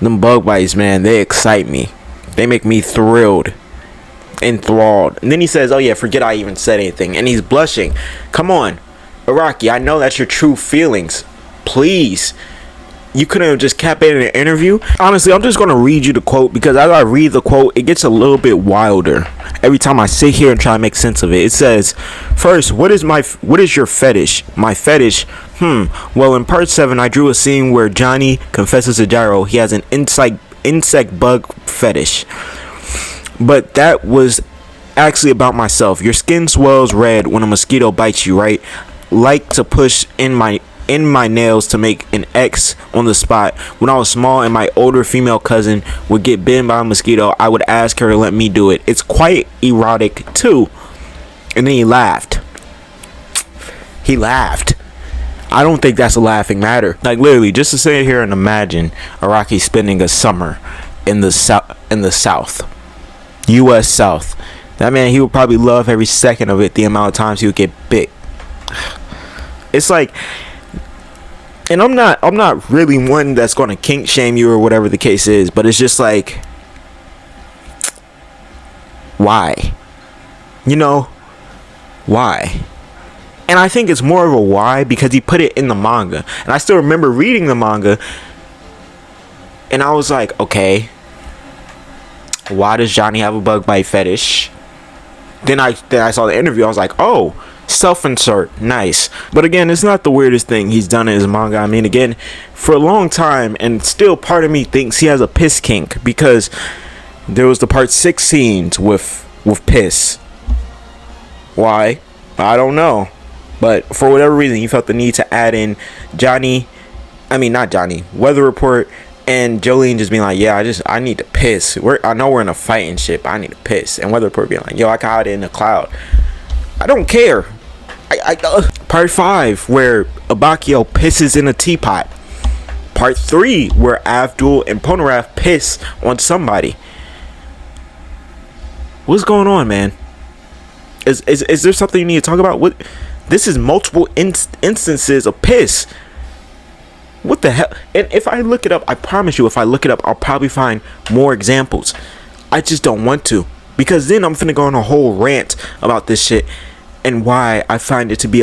them bug bites, man, they excite me. They make me thrilled, enthralled. And then he says, oh yeah, forget I even said anything. And he's blushing. Come on, Araki, I know that's your true feelings. Please. You couldn't have just kept it in an interview. Honestly, I'm just going to read you the quote, because as I read the quote, it gets a little bit wilder every time I sit here and try to make sense of it. It says, first, what is your fetish? My fetish? Well, in part 7, I drew a scene where Johnny confesses to Gyro he has an insect bug fetish, but that was actually about myself. Your skin swells red when a mosquito bites you, right? Like to push in my nails to make an X on the spot. When I was small and my older female cousin would get bitten by a mosquito, I would ask her to let me do it. It's quite erotic too. And then he laughed. He laughed. I don't think that's a laughing matter. Like literally, just to sit here and imagine Araki spending a summer in the South, U.S. South. That man, he would probably love every second of it. The amount of times he would get bit. It's like, and I'm not really one that's gonna kink shame you or whatever the case is, but it's just like, why? You know, why? And I think it's more of a why because he put it in the manga. And I still remember reading the manga, and I was like, okay, why does Johnny have a bug bite fetish? Then I saw the interview. I was like, oh, self-insert, nice. But again, it's not the weirdest thing he's done in his manga. I mean, again, for a long time, and still part of me thinks he has a piss kink, because there was the part 6 scenes with piss. Why? I don't know. But for whatever reason, he felt the need to add in Weather Report and Jolene just being like, yeah, I need to piss. I know we're in a fighting ship, but I need to piss. And Weather Report being like, yo, I can hide it in the cloud. I don't care. Part 5, where Abakio pisses in a teapot. Part 3, where Abdul and Polnareff piss on somebody. What's going on, man? Is there something you need to talk about? What? This is multiple instances of piss. What the hell? And if I look it up, I promise you, if I look it up, I'll probably find more examples. I just don't want to, because then I'm finna go on a whole rant about this shit and why I find it to be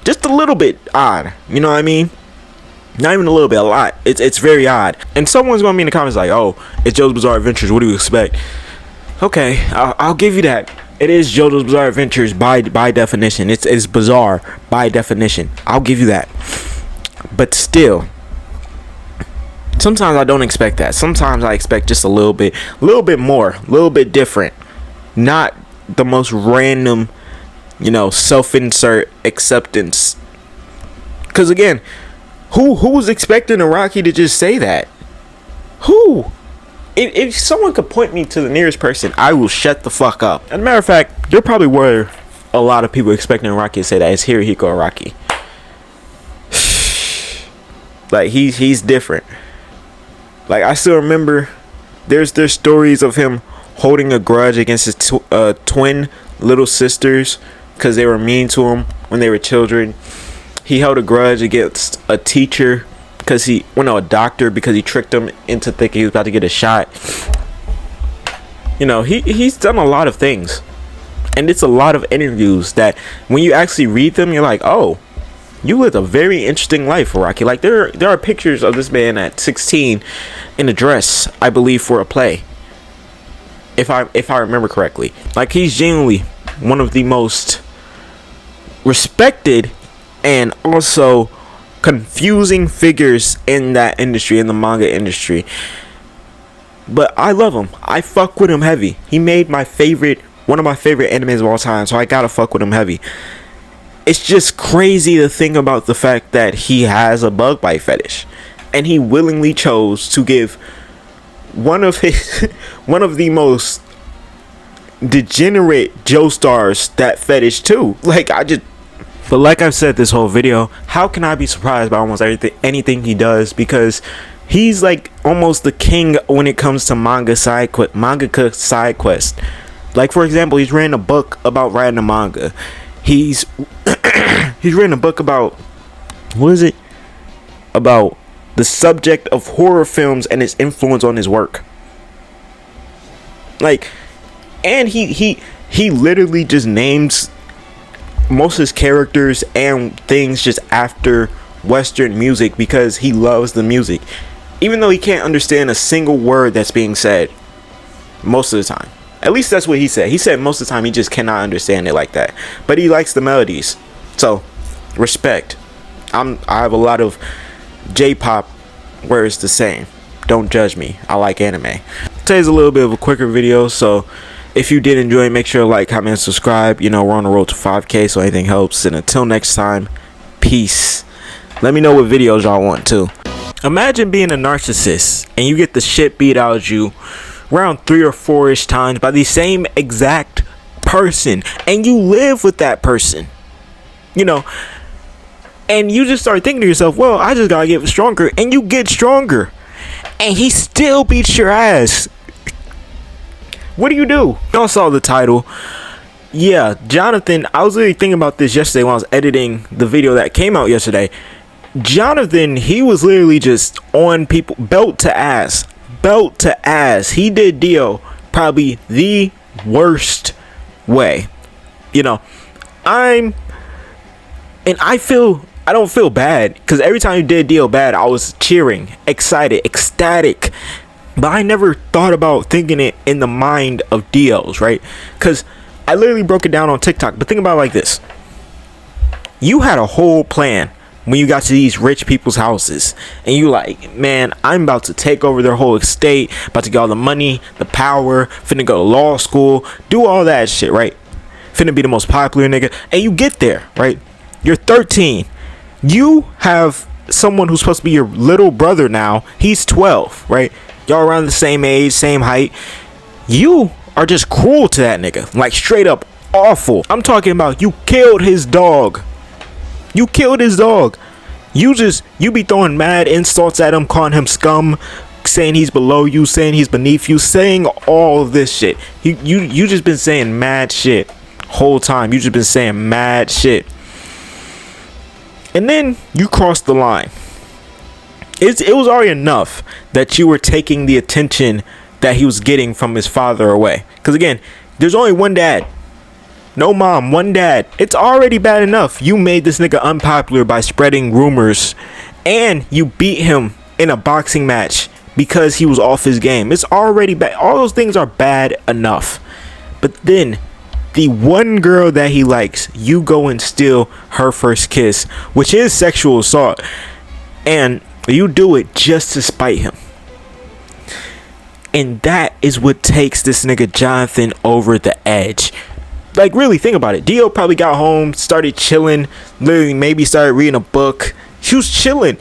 just a little bit odd. You know what I mean? Not even a little bit, a lot. It's very odd. And someone's gonna be in the comments like, oh, it's JoJo's Bizarre Adventures. What do you expect? Okay, I'll give you that. It is JoJo's Bizarre Adventures by definition. It's bizarre by definition. I'll give you that. But still, sometimes I don't expect that. Sometimes I expect just a little bit more, a little bit different. Not the most random, self-insert acceptance. Because again, who was expecting Araki to just say that? Who? If someone could point me to the nearest person, I will shut the fuck up. As a matter of fact, there probably were a lot of people expecting Araki to say that. It's Hirohiko Araki. Like, he's different. Like, I still remember there's stories of him holding a grudge against his twin little sisters because they were mean to him when they were children. He held a grudge against a teacher a doctor, because he tricked him into thinking he was about to get a shot. He's done a lot of things, and it's a lot of interviews that when you actually read them, you're like, oh, you lived a very interesting life, Araki. Like, there are pictures of this man at 16 in a dress, I believe, for a play, if I remember correctly. Like, he's genuinely one of the most respected and also confusing figures in that industry, in the manga industry. But I love him. I fuck with him heavy. He made one of my favorite animes of all time, so I gotta fuck with him heavy. It's just crazy to think about the fact that he has a bug bite fetish, and he willingly chose to give one of the most degenerate Joestars that fetish too. But like I've said this whole video, how can I be surprised by almost anything he does? Because he's like almost the king when it comes to mangaka side quest. Like, for example, he's written a book about writing a manga. He's written a book about, about the subject of horror films and its influence on his work. Like, and he literally just names most of his characters and things just after Western music because he loves the music, even though he can't understand a single word that's being said most of the time. At least that's what he said. He said most of the time he just cannot understand it like that, but he likes the melodies. So respect. I have a lot of J-pop where it's the same. Don't judge me. I like anime. Today's a little bit of a quicker video, so if you did enjoy, make sure to like, comment, and subscribe. We're on the road to 5K, so anything helps. And until next time, peace. Let me know what videos y'all want too. Imagine being a narcissist and you get the shit beat out of you around 3 or 4-ish times by the same exact person, and you live with that person. And you just start thinking to yourself, well, I just gotta get stronger. And you get stronger. And he still beats your ass. What do? Y'all saw the title. Yeah, Jonathan, I was literally thinking about this yesterday when I was editing the video that came out yesterday. Jonathan, he was literally just on people, belt to ass. Belt to ass. He did Dio probably the worst way. You know, I don't feel bad, because every time you did Dio bad, I was cheering, excited, ecstatic. But I never thought about thinking it in the mind of Dio's, right? Because I literally broke it down on TikTok. But think about it like this. You had a whole plan when you got to these rich people's houses. And you like, man, I'm about to take over their whole estate. About to get all the money, the power. Finna go to law school. Do all that shit, right? Finna be the most popular nigga. And you get there, right? You're 13. You have someone who's supposed to be your little brother now. He's 12, right? Y'all around the same age, same height. You are just cruel to that nigga. Like, straight up awful. I'm talking about you killed his dog. You killed his dog. You be throwing mad insults at him, calling him scum, saying he's below you, saying he's beneath you, saying all of this shit. You just been saying mad shit whole time. You just been saying mad shit. And then you crossed the line. It was already enough that you were taking the attention that he was getting from his father away. Because again, there's only one dad. No mom, one dad. It's already bad enough. You made this nigga unpopular by spreading rumors. And you beat him in a boxing match because he was off his game. It's already bad. All those things are bad enough. But then, the one girl that he likes, you go and steal her first kiss, which is sexual assault. And you do it just to spite him. And that is what takes this nigga Jonathan over the edge. Like, really think about it. Dio probably got home, started chilling, literally maybe started reading a book. She was chilling.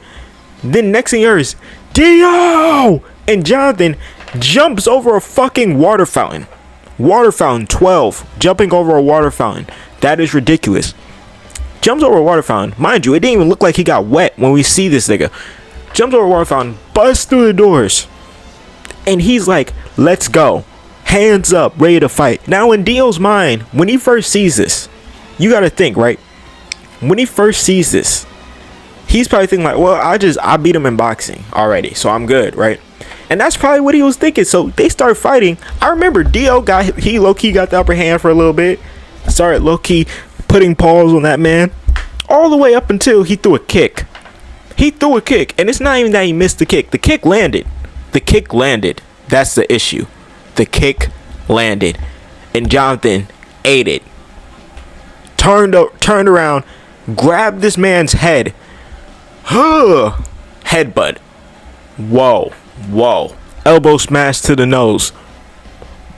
Then next thing you hear is, Dio! And Jonathan jumps over a fucking water fountain. Water fountain, 12. Jumping over a water fountain. That is ridiculous. Jumps over a water fountain. Mind you, it didn't even look like he got wet when we see this nigga. Jumps over a water fountain, busts through the doors. And he's like, let's go. Hands up, ready to fight. Now, in Dio's mind, when he first sees this, you gotta think, right? When he first sees this, he's probably thinking like, well, I beat him in boxing already, so I'm good, right? And that's probably what he was thinking. So they start fighting. I remember Dio low-key got the upper hand for a little bit. Started low-key putting paws on that man. All the way up until he threw a kick. He threw a kick. And it's not even that he missed the kick. The kick landed. The kick landed. That's the issue. The kick landed. And Jonathan ate it. Turned around. Grabbed this man's head. Headbutt. Whoa. Elbow smash to the nose.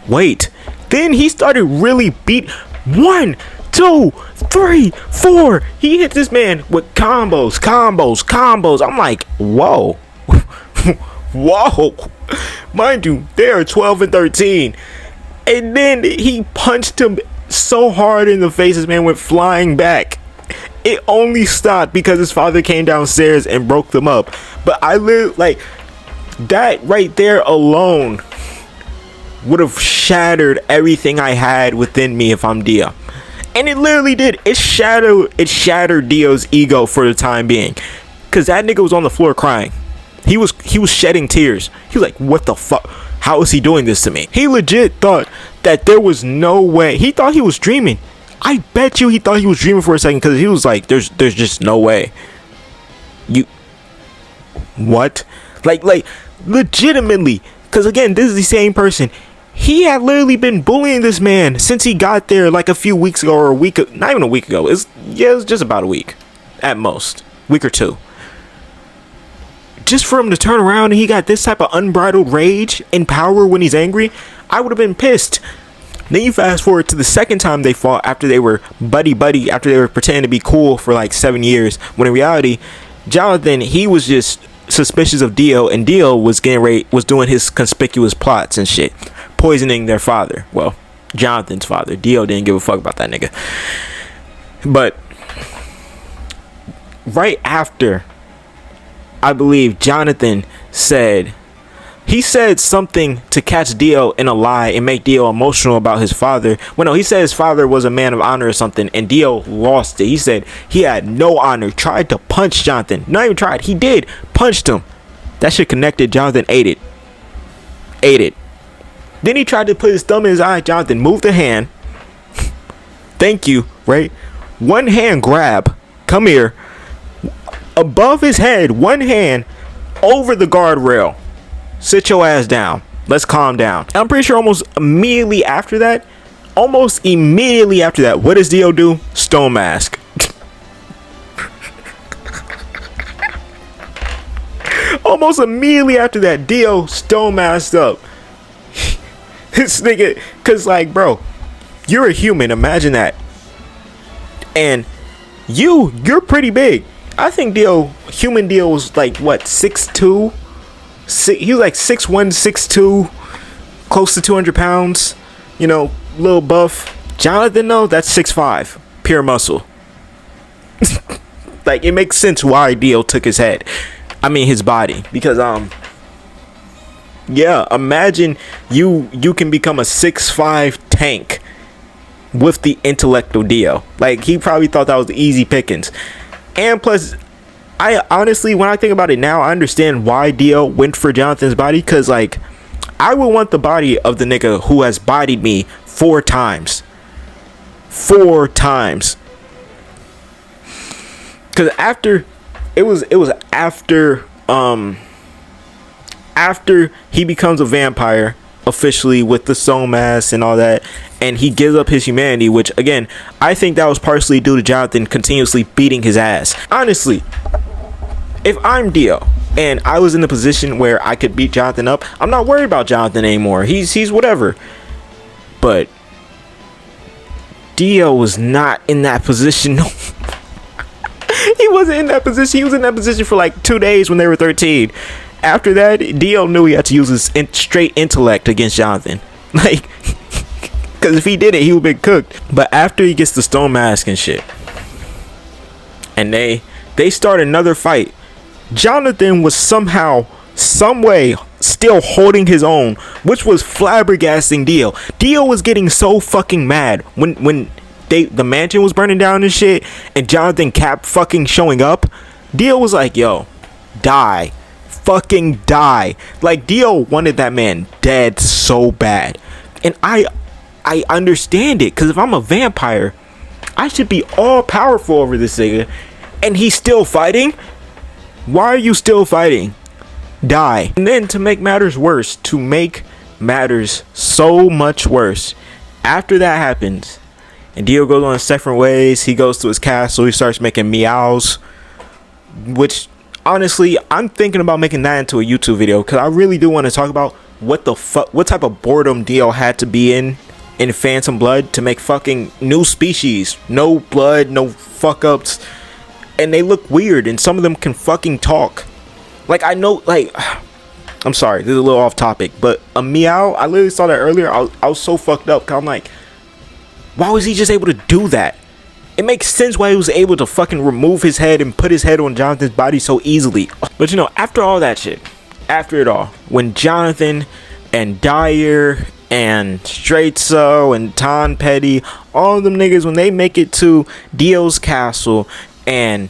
Wait. Then he started really beat. 1, 2, 3, 4. He hit this man with combos. I'm like, whoa. Whoa. Mind you, they are 12 and 13. And then he punched him so hard in the face, this man went flying back. It only stopped because his father came downstairs and broke them up. But I literally, like, that right there alone would have shattered everything I had within me if I'm Dio. And it literally did. It shattered Dio's ego for the time being. Cause that nigga was on the floor crying. He was shedding tears. He was like, what the fuck? How is he doing this to me? He legit thought that there was no way. He thought he was dreaming. I bet you he thought he was dreaming for a second, because he was like, there's just no way. You what? Like legitimately, because again, this is the same person. He had literally been bullying this man since he got there like a few weeks ago, or not even a week ago. It was just about a week at most, week or two. Just for him to turn around and he got this type of unbridled rage and power when he's angry, I would have been pissed. Then you fast forward to the second time they fought, after they were buddy, after they were pretending to be cool for like 7 years, when in reality, Jonathan, he was just suspicious of Dio, and Dio was doing his conspicuous plots and shit, poisoning their father. Well, Jonathan's father. Dio didn't give a fuck about that nigga. But right after, I believe Jonathan said, he said something to catch Dio in a lie and make Dio emotional about his father. Well, no, he said his father was a man of honor or something, and Dio lost it. He said he had no honor, tried to punch Jonathan. Not even tried, he did, punched him. That shit connected. Jonathan ate it. Then he tried to put his thumb in his eye. Jonathan moved the hand. Thank you, right? One hand grab. Come here. Above his head, one hand over the guardrail. Sit your ass down. Let's calm down. I'm pretty sure almost immediately after that, what does Dio do? Stone mask. Almost immediately after that, Dio stone masked up. This nigga, cause like, bro, you're a human. Imagine that. And you're pretty big. I think human Dio was like what, 6'2"? He was like 6'1", 6'2", close to 200 pounds. You know, little buff. Jonathan, though, that's 6'5", pure muscle. Like, it makes sense why Dio took his body, because yeah, imagine you can become a 6'5" tank with the intellect of Dio. Like, he probably thought that was the easy pickings. And plus, I honestly, when I think about it now, I understand why Dio went for Jonathan's body. Because, like, I would want the body of the nigga who has bodied me 4 times. 4 times. Because after he becomes a vampire officially with the soul mask and all that, and he gives up his humanity, which again, I think that was partially due to Jonathan continuously beating his ass. Honestly, if I'm Dio and I was in the position where I could beat Jonathan up, I'm not worried about Jonathan anymore. He's whatever. But Dio was not in that position. He wasn't in that position. He was in that position for like 2 days when they were 13. After that, Dio knew he had to use his straight intellect against Jonathan. Like, because if he did it, he would have been cooked. But after he gets the stone mask and shit, and they start another fight, Jonathan was somehow, some way, still holding his own, which was flabbergasting Dio. Dio was getting so fucking mad when the mansion was burning down and shit, and Jonathan kept fucking showing up. Dio was like, yo, die. Fucking die. Like, Dio wanted that man dead so bad. And I understand it, because if I'm a vampire, I should be all powerful over this nigga, and he's still fighting. Why are you still fighting? Die. And then to make matters so much worse, after that happens and Dio goes on his different ways, he goes to his castle, he starts making meows, which honestly, I'm thinking about making that into a YouTube video, because I really do want to talk about what type of boredom Dio had to be in Phantom Blood to make fucking new species. No blood, no fuck ups. And they look weird, and some of them can fucking talk. Like, I know, like, I'm sorry, this is a little off topic, but a meow, I literally saw that earlier. I was so fucked up, because I'm like, why was he just able to do that? It makes sense why he was able to fucking remove his head and put his head on Jonathan's body so easily. But you know, after all that shit, after it all, when Jonathan and Dyer and Straitso and Tom Petty, all of them niggas, when they make it to Dio's castle, and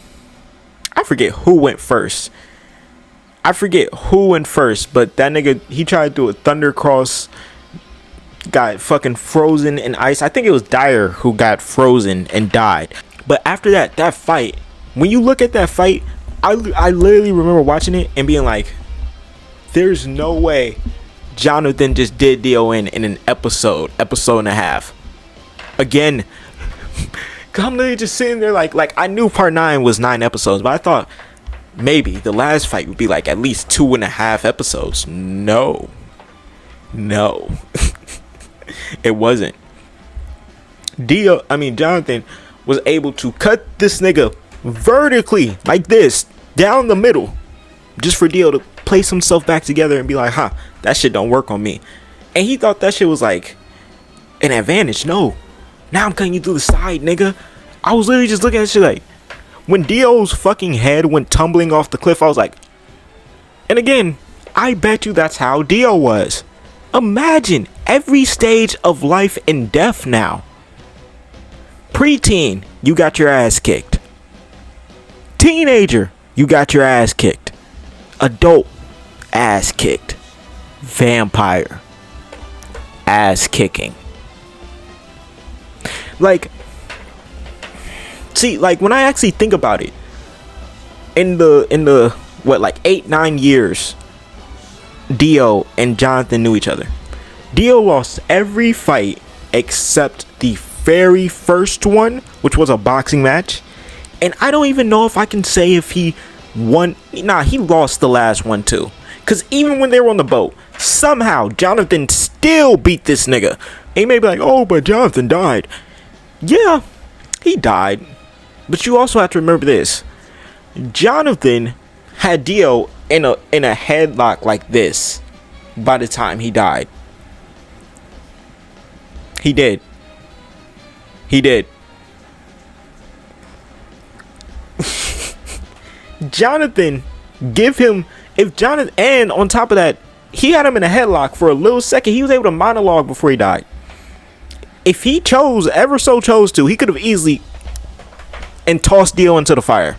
I forget who went first. But that nigga, he tried to do a thunder cross, got fucking frozen in ice. I think it was Dyer who got frozen and died. But after that fight, when you look at that fight, I literally remember watching it and being like, there's no way Jonathan just did Dio in an episode and a half. Again, I'm literally just sitting there like I knew part 9 was 9 episodes, but I thought maybe the last fight would be like at least 2.5 episodes. No. It wasn't. Jonathan was able to cut this nigga vertically like this down the middle, just for Dio to place himself back together and be like, that shit don't work on me. And he thought that shit was like an advantage. No, now I'm cutting you through the side, nigga. I was literally just looking at that shit like, When Dio's fucking head went tumbling off the cliff, I was like, and again, I bet you that's how Dio was. Imagine every stage of life and death now. Preteen, you got your ass kicked. Teenager, you got your ass kicked. Adult, ass kicked. Vampire, ass kicking. Like, see, like when I actually think about it, in the what, like 8-9 years Dio and Jonathan knew each other, Dio lost every fight except the very first one, which was a boxing match. And I don't even know if I can say if he won. Nah, he lost the last one too, because even when they were on the boat, somehow Jonathan still beat this nigga. And he may be like, oh, but Jonathan died. Yeah, he died, but you also have to remember this: Jonathan had Dio in a headlock like this by the time he died. He did. Jonathan, and on top of that, he had him in a headlock for a little second. He was able to monologue before he died. If he ever so chose to, he could have easily and tossed Dio into the fire.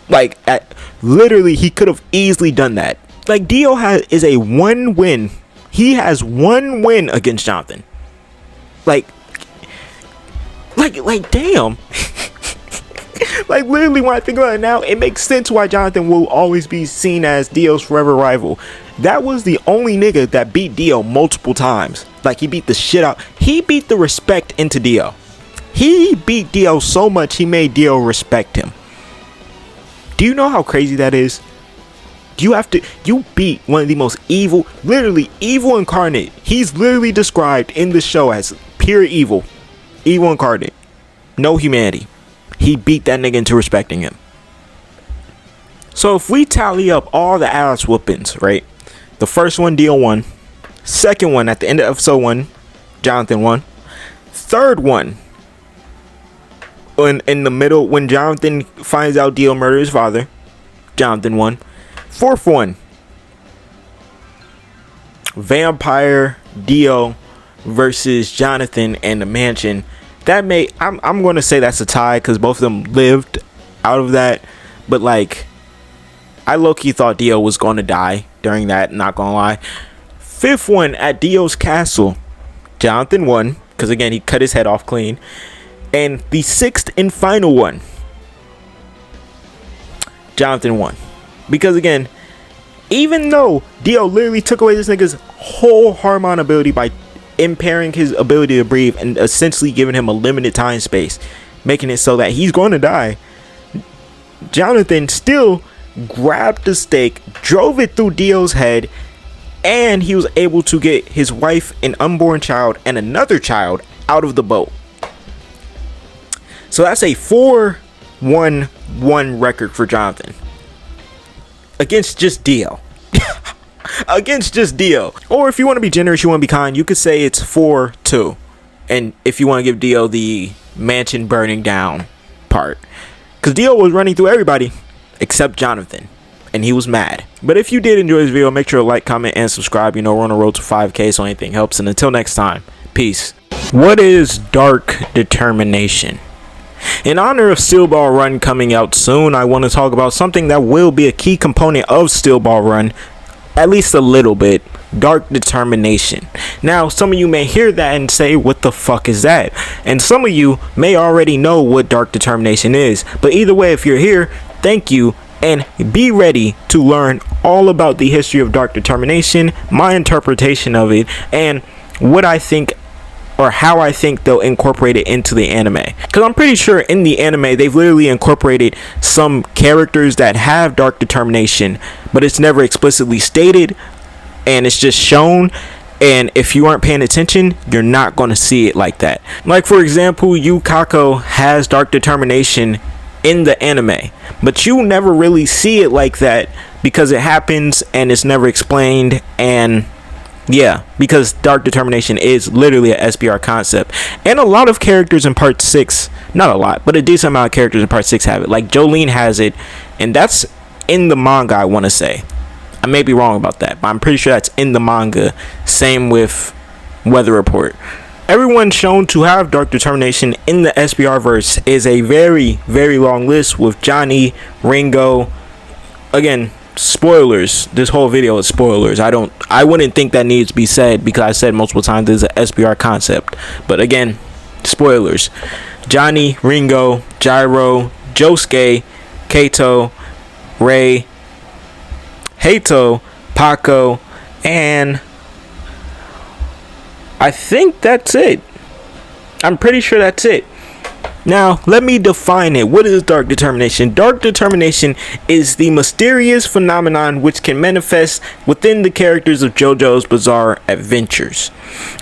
Like, literally, he could have easily done that. Like, Dio is a one win. He has one win against Jonathan. Like, damn. Like, literally, when I think about it now, it makes sense why Jonathan will always be seen as Dio's forever rival. That was the only nigga that beat Dio multiple times. Like, he beat the shit out. He beat the respect into Dio. He beat Dio so much, he made Dio respect him. Do you know how crazy that is? You beat one of the most evil, literally evil incarnate. He's literally described in the show as pure evil. Evil incarnate. No humanity. He beat that nigga into respecting him. So if we tally up all the ass whoopings, right? The first one, Dio won. Second one, at the end of episode 1, Jonathan won. Third one, in the middle, when Jonathan finds out Dio murdered his father, Jonathan won. Fourth one, Vampire Dio versus Jonathan and the mansion. I'm going to say that's a tie because both of them lived out of that. But like, I low-key thought Dio was going to die during that, not going to lie. Fifth one, at Dio's castle, Jonathan won because again, he cut his head off clean. And the sixth and final one, Jonathan won. Because again, even though Dio literally took away this nigga's whole Harmon ability by impairing his ability to breathe and essentially giving him a limited time space, making it so that he's going to die, Jonathan still grabbed the stake, drove it through Dio's head, and he was able to get his wife, an unborn child, and another child out of the boat. So that's a 4-1-1 record for Jonathan against just Dio. Against just Dio. Or if you want to be generous, you want to be kind, you could say it's 4-2. And if you want to give Dio the mansion burning down part, because Dio was running through everybody except Jonathan, and he was mad. But if you did enjoy this video, make sure to like, comment, and subscribe. You know, we're on the road to 5K, so anything helps. And until next time, peace. What is dark determination? In honor of Steel Ball Run coming out soon, I want to talk about something that will be a key component of Steel Ball Run, at least a little bit: dark determination. Now, some of you may hear that and say, what the fuck is that? And some of you may already know what dark determination is. But either way, if you're here, thank you, and be ready to learn all about the history of dark determination, my interpretation of it, and what I think, or how I think they'll incorporate it into the anime. Because I'm pretty sure in the anime they've literally incorporated some characters that have dark determination, but it's never explicitly stated, and it's just shown. And if you aren't paying attention, you're not going to see it like that. Like, for example, Yukako has dark determination in the anime, but you never really see it like that because it happens and it's never explained, and Yeah, because Dark Determination is literally a SBR concept. And a lot of characters in Part 6, not a lot, but a decent amount of characters in Part 6 have it. Like Jolene has it, and that's in the manga, I want to say. I may be wrong about that, but I'm pretty sure that's in the manga. Same with Weather Report. Everyone shown to have Dark Determination in the SBR verse is a very, very long list with Johnny, Ringo. Again, spoilers. This whole video is spoilers. I wouldn't think that needs to be said because I said multiple times this is an SBR concept. But again, spoilers. Johnny, Ringo, Gyro, Josuke, Kato, Ray, Hato, Paco, and I think that's it. I'm pretty sure that's it. Now, let me define it. What is Dark Determination? Dark Determination is the mysterious phenomenon which can manifest within the characters of JoJo's Bizarre Adventures.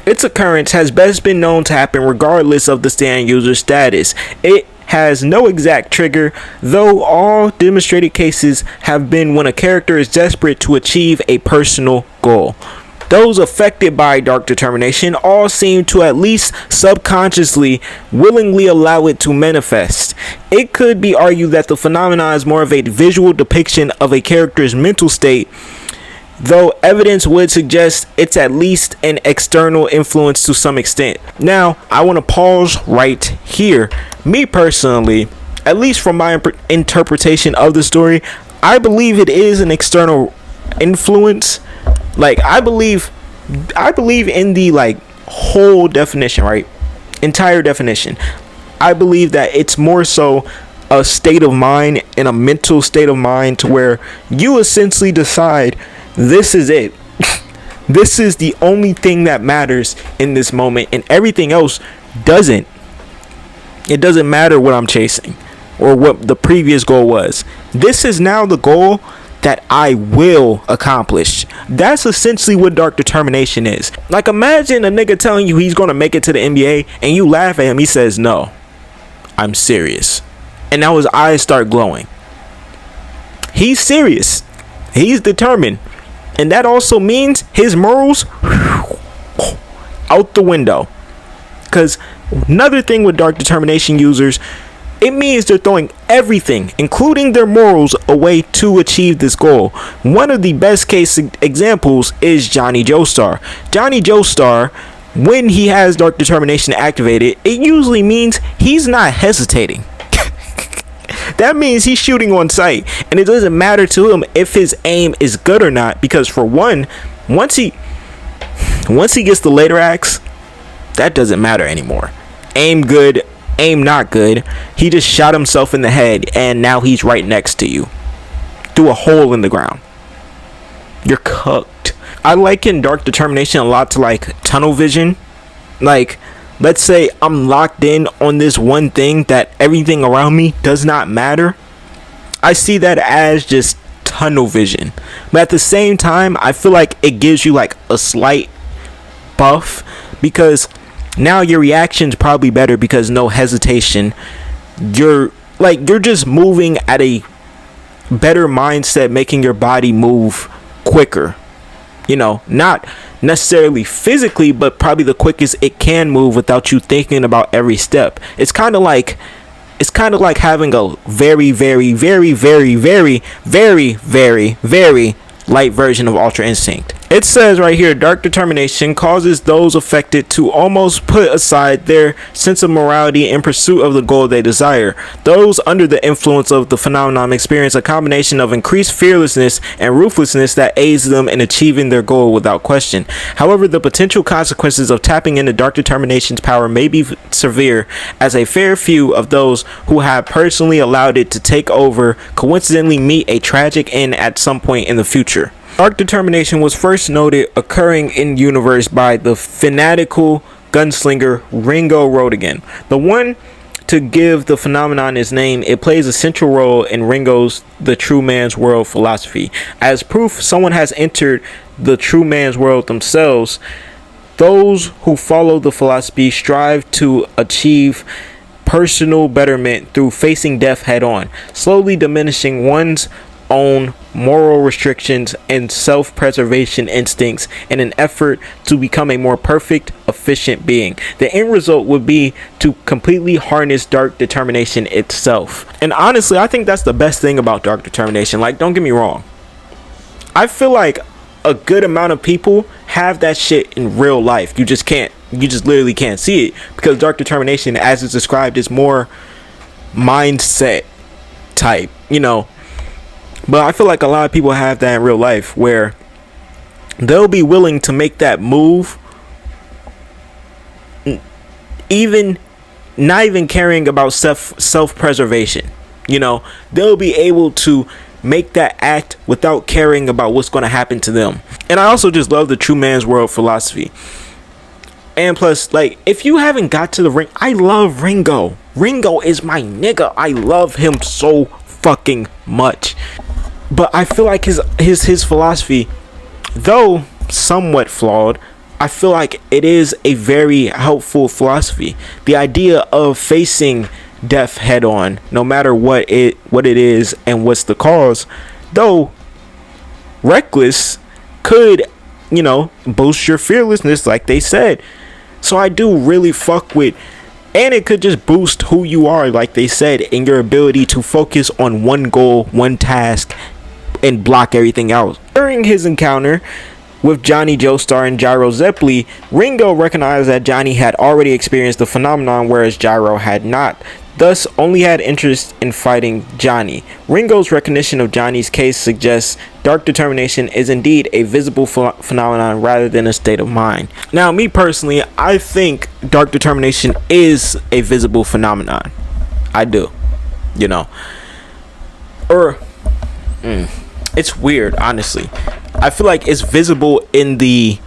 Its occurrence has best been known to happen regardless of the stand user status. It has no exact trigger, though all demonstrated cases have been when a character is desperate to achieve a personal goal. Those affected by Dark Determination all seem to at least subconsciously willingly allow it to manifest. It could be argued that the phenomenon is more of a visual depiction of a character's mental state, though evidence would suggest it's at least an external influence to some extent. Now, I want to pause right here. Me personally, at least from my interpretation of the story, I believe it is an external influence. Like, I believe in the like whole definition, right? Entire definition. I believe that it's more so a state of mind and a mental state of mind to where you essentially decide this is it. This is the only thing that matters in this moment, and everything else doesn't. It doesn't matter what I'm chasing or what the previous goal was. This is now the goal that I will accomplish. That's essentially what Dark Determination is. Like, imagine a nigga telling you he's gonna make it to the NBA and you laugh at him. He says, "No, I'm serious." And now his eyes start glowing. He's serious. He's determined. And that also means his morals out the window. Because another thing with Dark Determination users, it means they're throwing everything, including their morals, away to achieve this goal. One of the best case examples is Johnny Joestar. Johnny Joestar, when he has Dark Determination activated, it usually means he's not hesitating. That means he's shooting on sight, and it doesn't matter to him if his aim is good or not, because for one, once he gets the later axe, that doesn't matter anymore. Aim good, aim not good. He just shot himself in the head, and now he's right next to you through a hole in the ground. You're cooked. I liken Dark Determination a lot to like tunnel vision. Like, let's say I'm locked in on this one thing that everything around me does not matter. I see that as just tunnel vision. But at the same time, I feel like it gives you like a slight buff, because now your reaction's probably better because no hesitation. You're just moving at a better mindset, making your body move quicker. You know, not necessarily physically, but probably the quickest it can move without you thinking about every step. It's kind of like having a very, very, very, very, very, very, very, very light version of Ultra Instinct. It says right here, Dark Determination causes those affected to almost put aside their sense of morality in pursuit of the goal they desire. Those under the influence of the phenomenon experience a combination of increased fearlessness and ruthlessness that aids them in achieving their goal without question. However, the potential consequences of tapping into Dark Determination's power may be severe, as a fair few of those who have personally allowed it to take over coincidentally meet a tragic end at some point in the future. Dark Determination was first noted occurring in universe by the fanatical gunslinger Ringo Rodigan. The one to give the phenomenon its name, it plays a central role in Ringo's The True Man's World philosophy. As proof someone has entered the true man's world themselves, those who follow the philosophy strive to achieve personal betterment through facing death head on, slowly diminishing one's own moral restrictions and self-preservation instincts in an effort to become a more perfect, efficient being. The end result would be to completely harness dark determination itself. And honestly, I think that's the best thing about dark determination. Like, don't get me wrong, I feel like a good amount of people have that shit in real life. You just literally can't see it, because dark determination, as it's described, is more mindset type, you know. But I feel like a lot of people have that in real life, where they'll be willing to make that move, even not even caring about self-preservation. You know, they'll be able to make that act without caring about what's going to happen to them. And I also just love the true man's world philosophy. And plus, like, if you haven't got to the ring, I love Ringo. Ringo is my nigga. I love him so fucking much. But I feel like his philosophy, though somewhat flawed, I feel like it is a very helpful philosophy. The idea of facing death head on, no matter what it is and what's the cause, though reckless, could, you know, boost your fearlessness, like they said. So I do really fuck with, and it could just boost who you are, like they said, in your ability to focus on one goal, one task, and block everything else. During his encounter with Johnny Joestar and Gyro Zeppeli, Ringo recognized that Johnny had already experienced the phenomenon, whereas Gyro had not, thus only had interest in fighting Johnny. Ringo's recognition of Johnny's case suggests dark determination is indeed a visible phenomenon rather than a state of mind. Now, me personally, I think dark determination is a visible phenomenon. I do, you know. It's weird, honestly. I feel like it's visible in the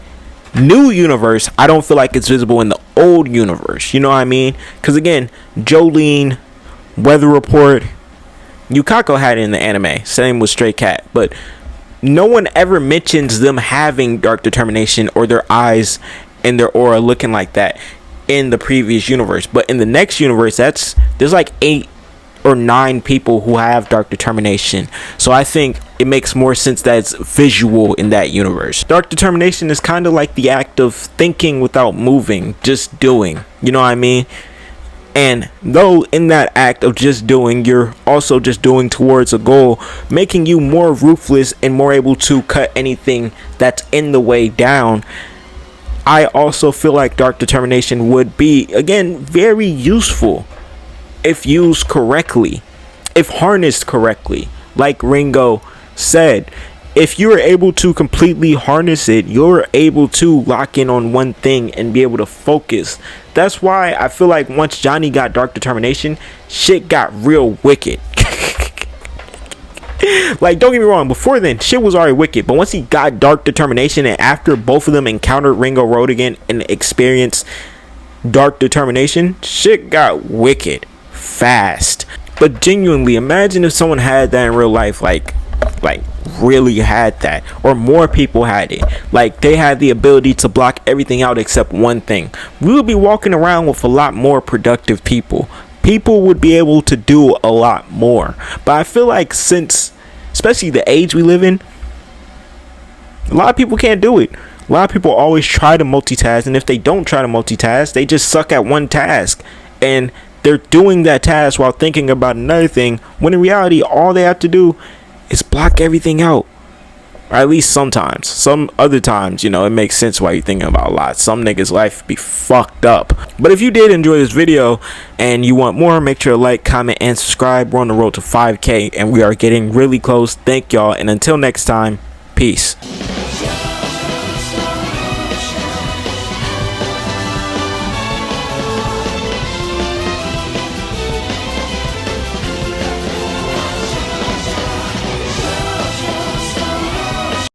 new universe. I don't feel like it's visible in the old universe. You know what I mean? Because again, Jolene, Weather Report, Yukako had it in the anime. Same with Stray Cat. But no one ever mentions them having dark determination or their eyes and their aura looking like that in the previous universe. But in the next universe, there's like 8 or 9 people who have dark determination. So I think it makes more sense that it's visual in that universe. Dark determination is kind of like the act of thinking without moving, just doing. You know what I mean? And though in that act of just doing, you're also just doing towards a goal, making you more ruthless and more able to cut anything that's in the way down. I also feel like dark determination would be, again, very useful if used correctly, if harnessed correctly. Like Ringo said, if you're able to completely harness it, you're able to lock in on one thing and be able to focus. That's why I feel like once Johnny got dark determination, shit got real wicked. Like, don't get me wrong, before then shit was already wicked, but once he got dark determination, and after both of them encountered Ringo Road again and experienced dark determination, shit got wicked fast. But genuinely, imagine if someone had that in real life, like really had that, or more people had it, like they had the ability to block everything out except one thing. We would be walking around with a lot more productive people would be able to do a lot more. But I feel like, since especially the age we live in, a lot of people can't do it. A lot of people always try to multitask, and if they don't try to multitask, they just suck at one task, and they're doing that task while thinking about another thing, when in reality all they have to do is block everything out. Or at least sometimes. Some other times, you know, it makes sense why you're thinking about a lot. Some niggas' life be fucked up. But if you did enjoy this video and you want more, make sure to like, comment, and subscribe. We're on the road to 5K and we are getting really close. Thank y'all, and until next time, peace.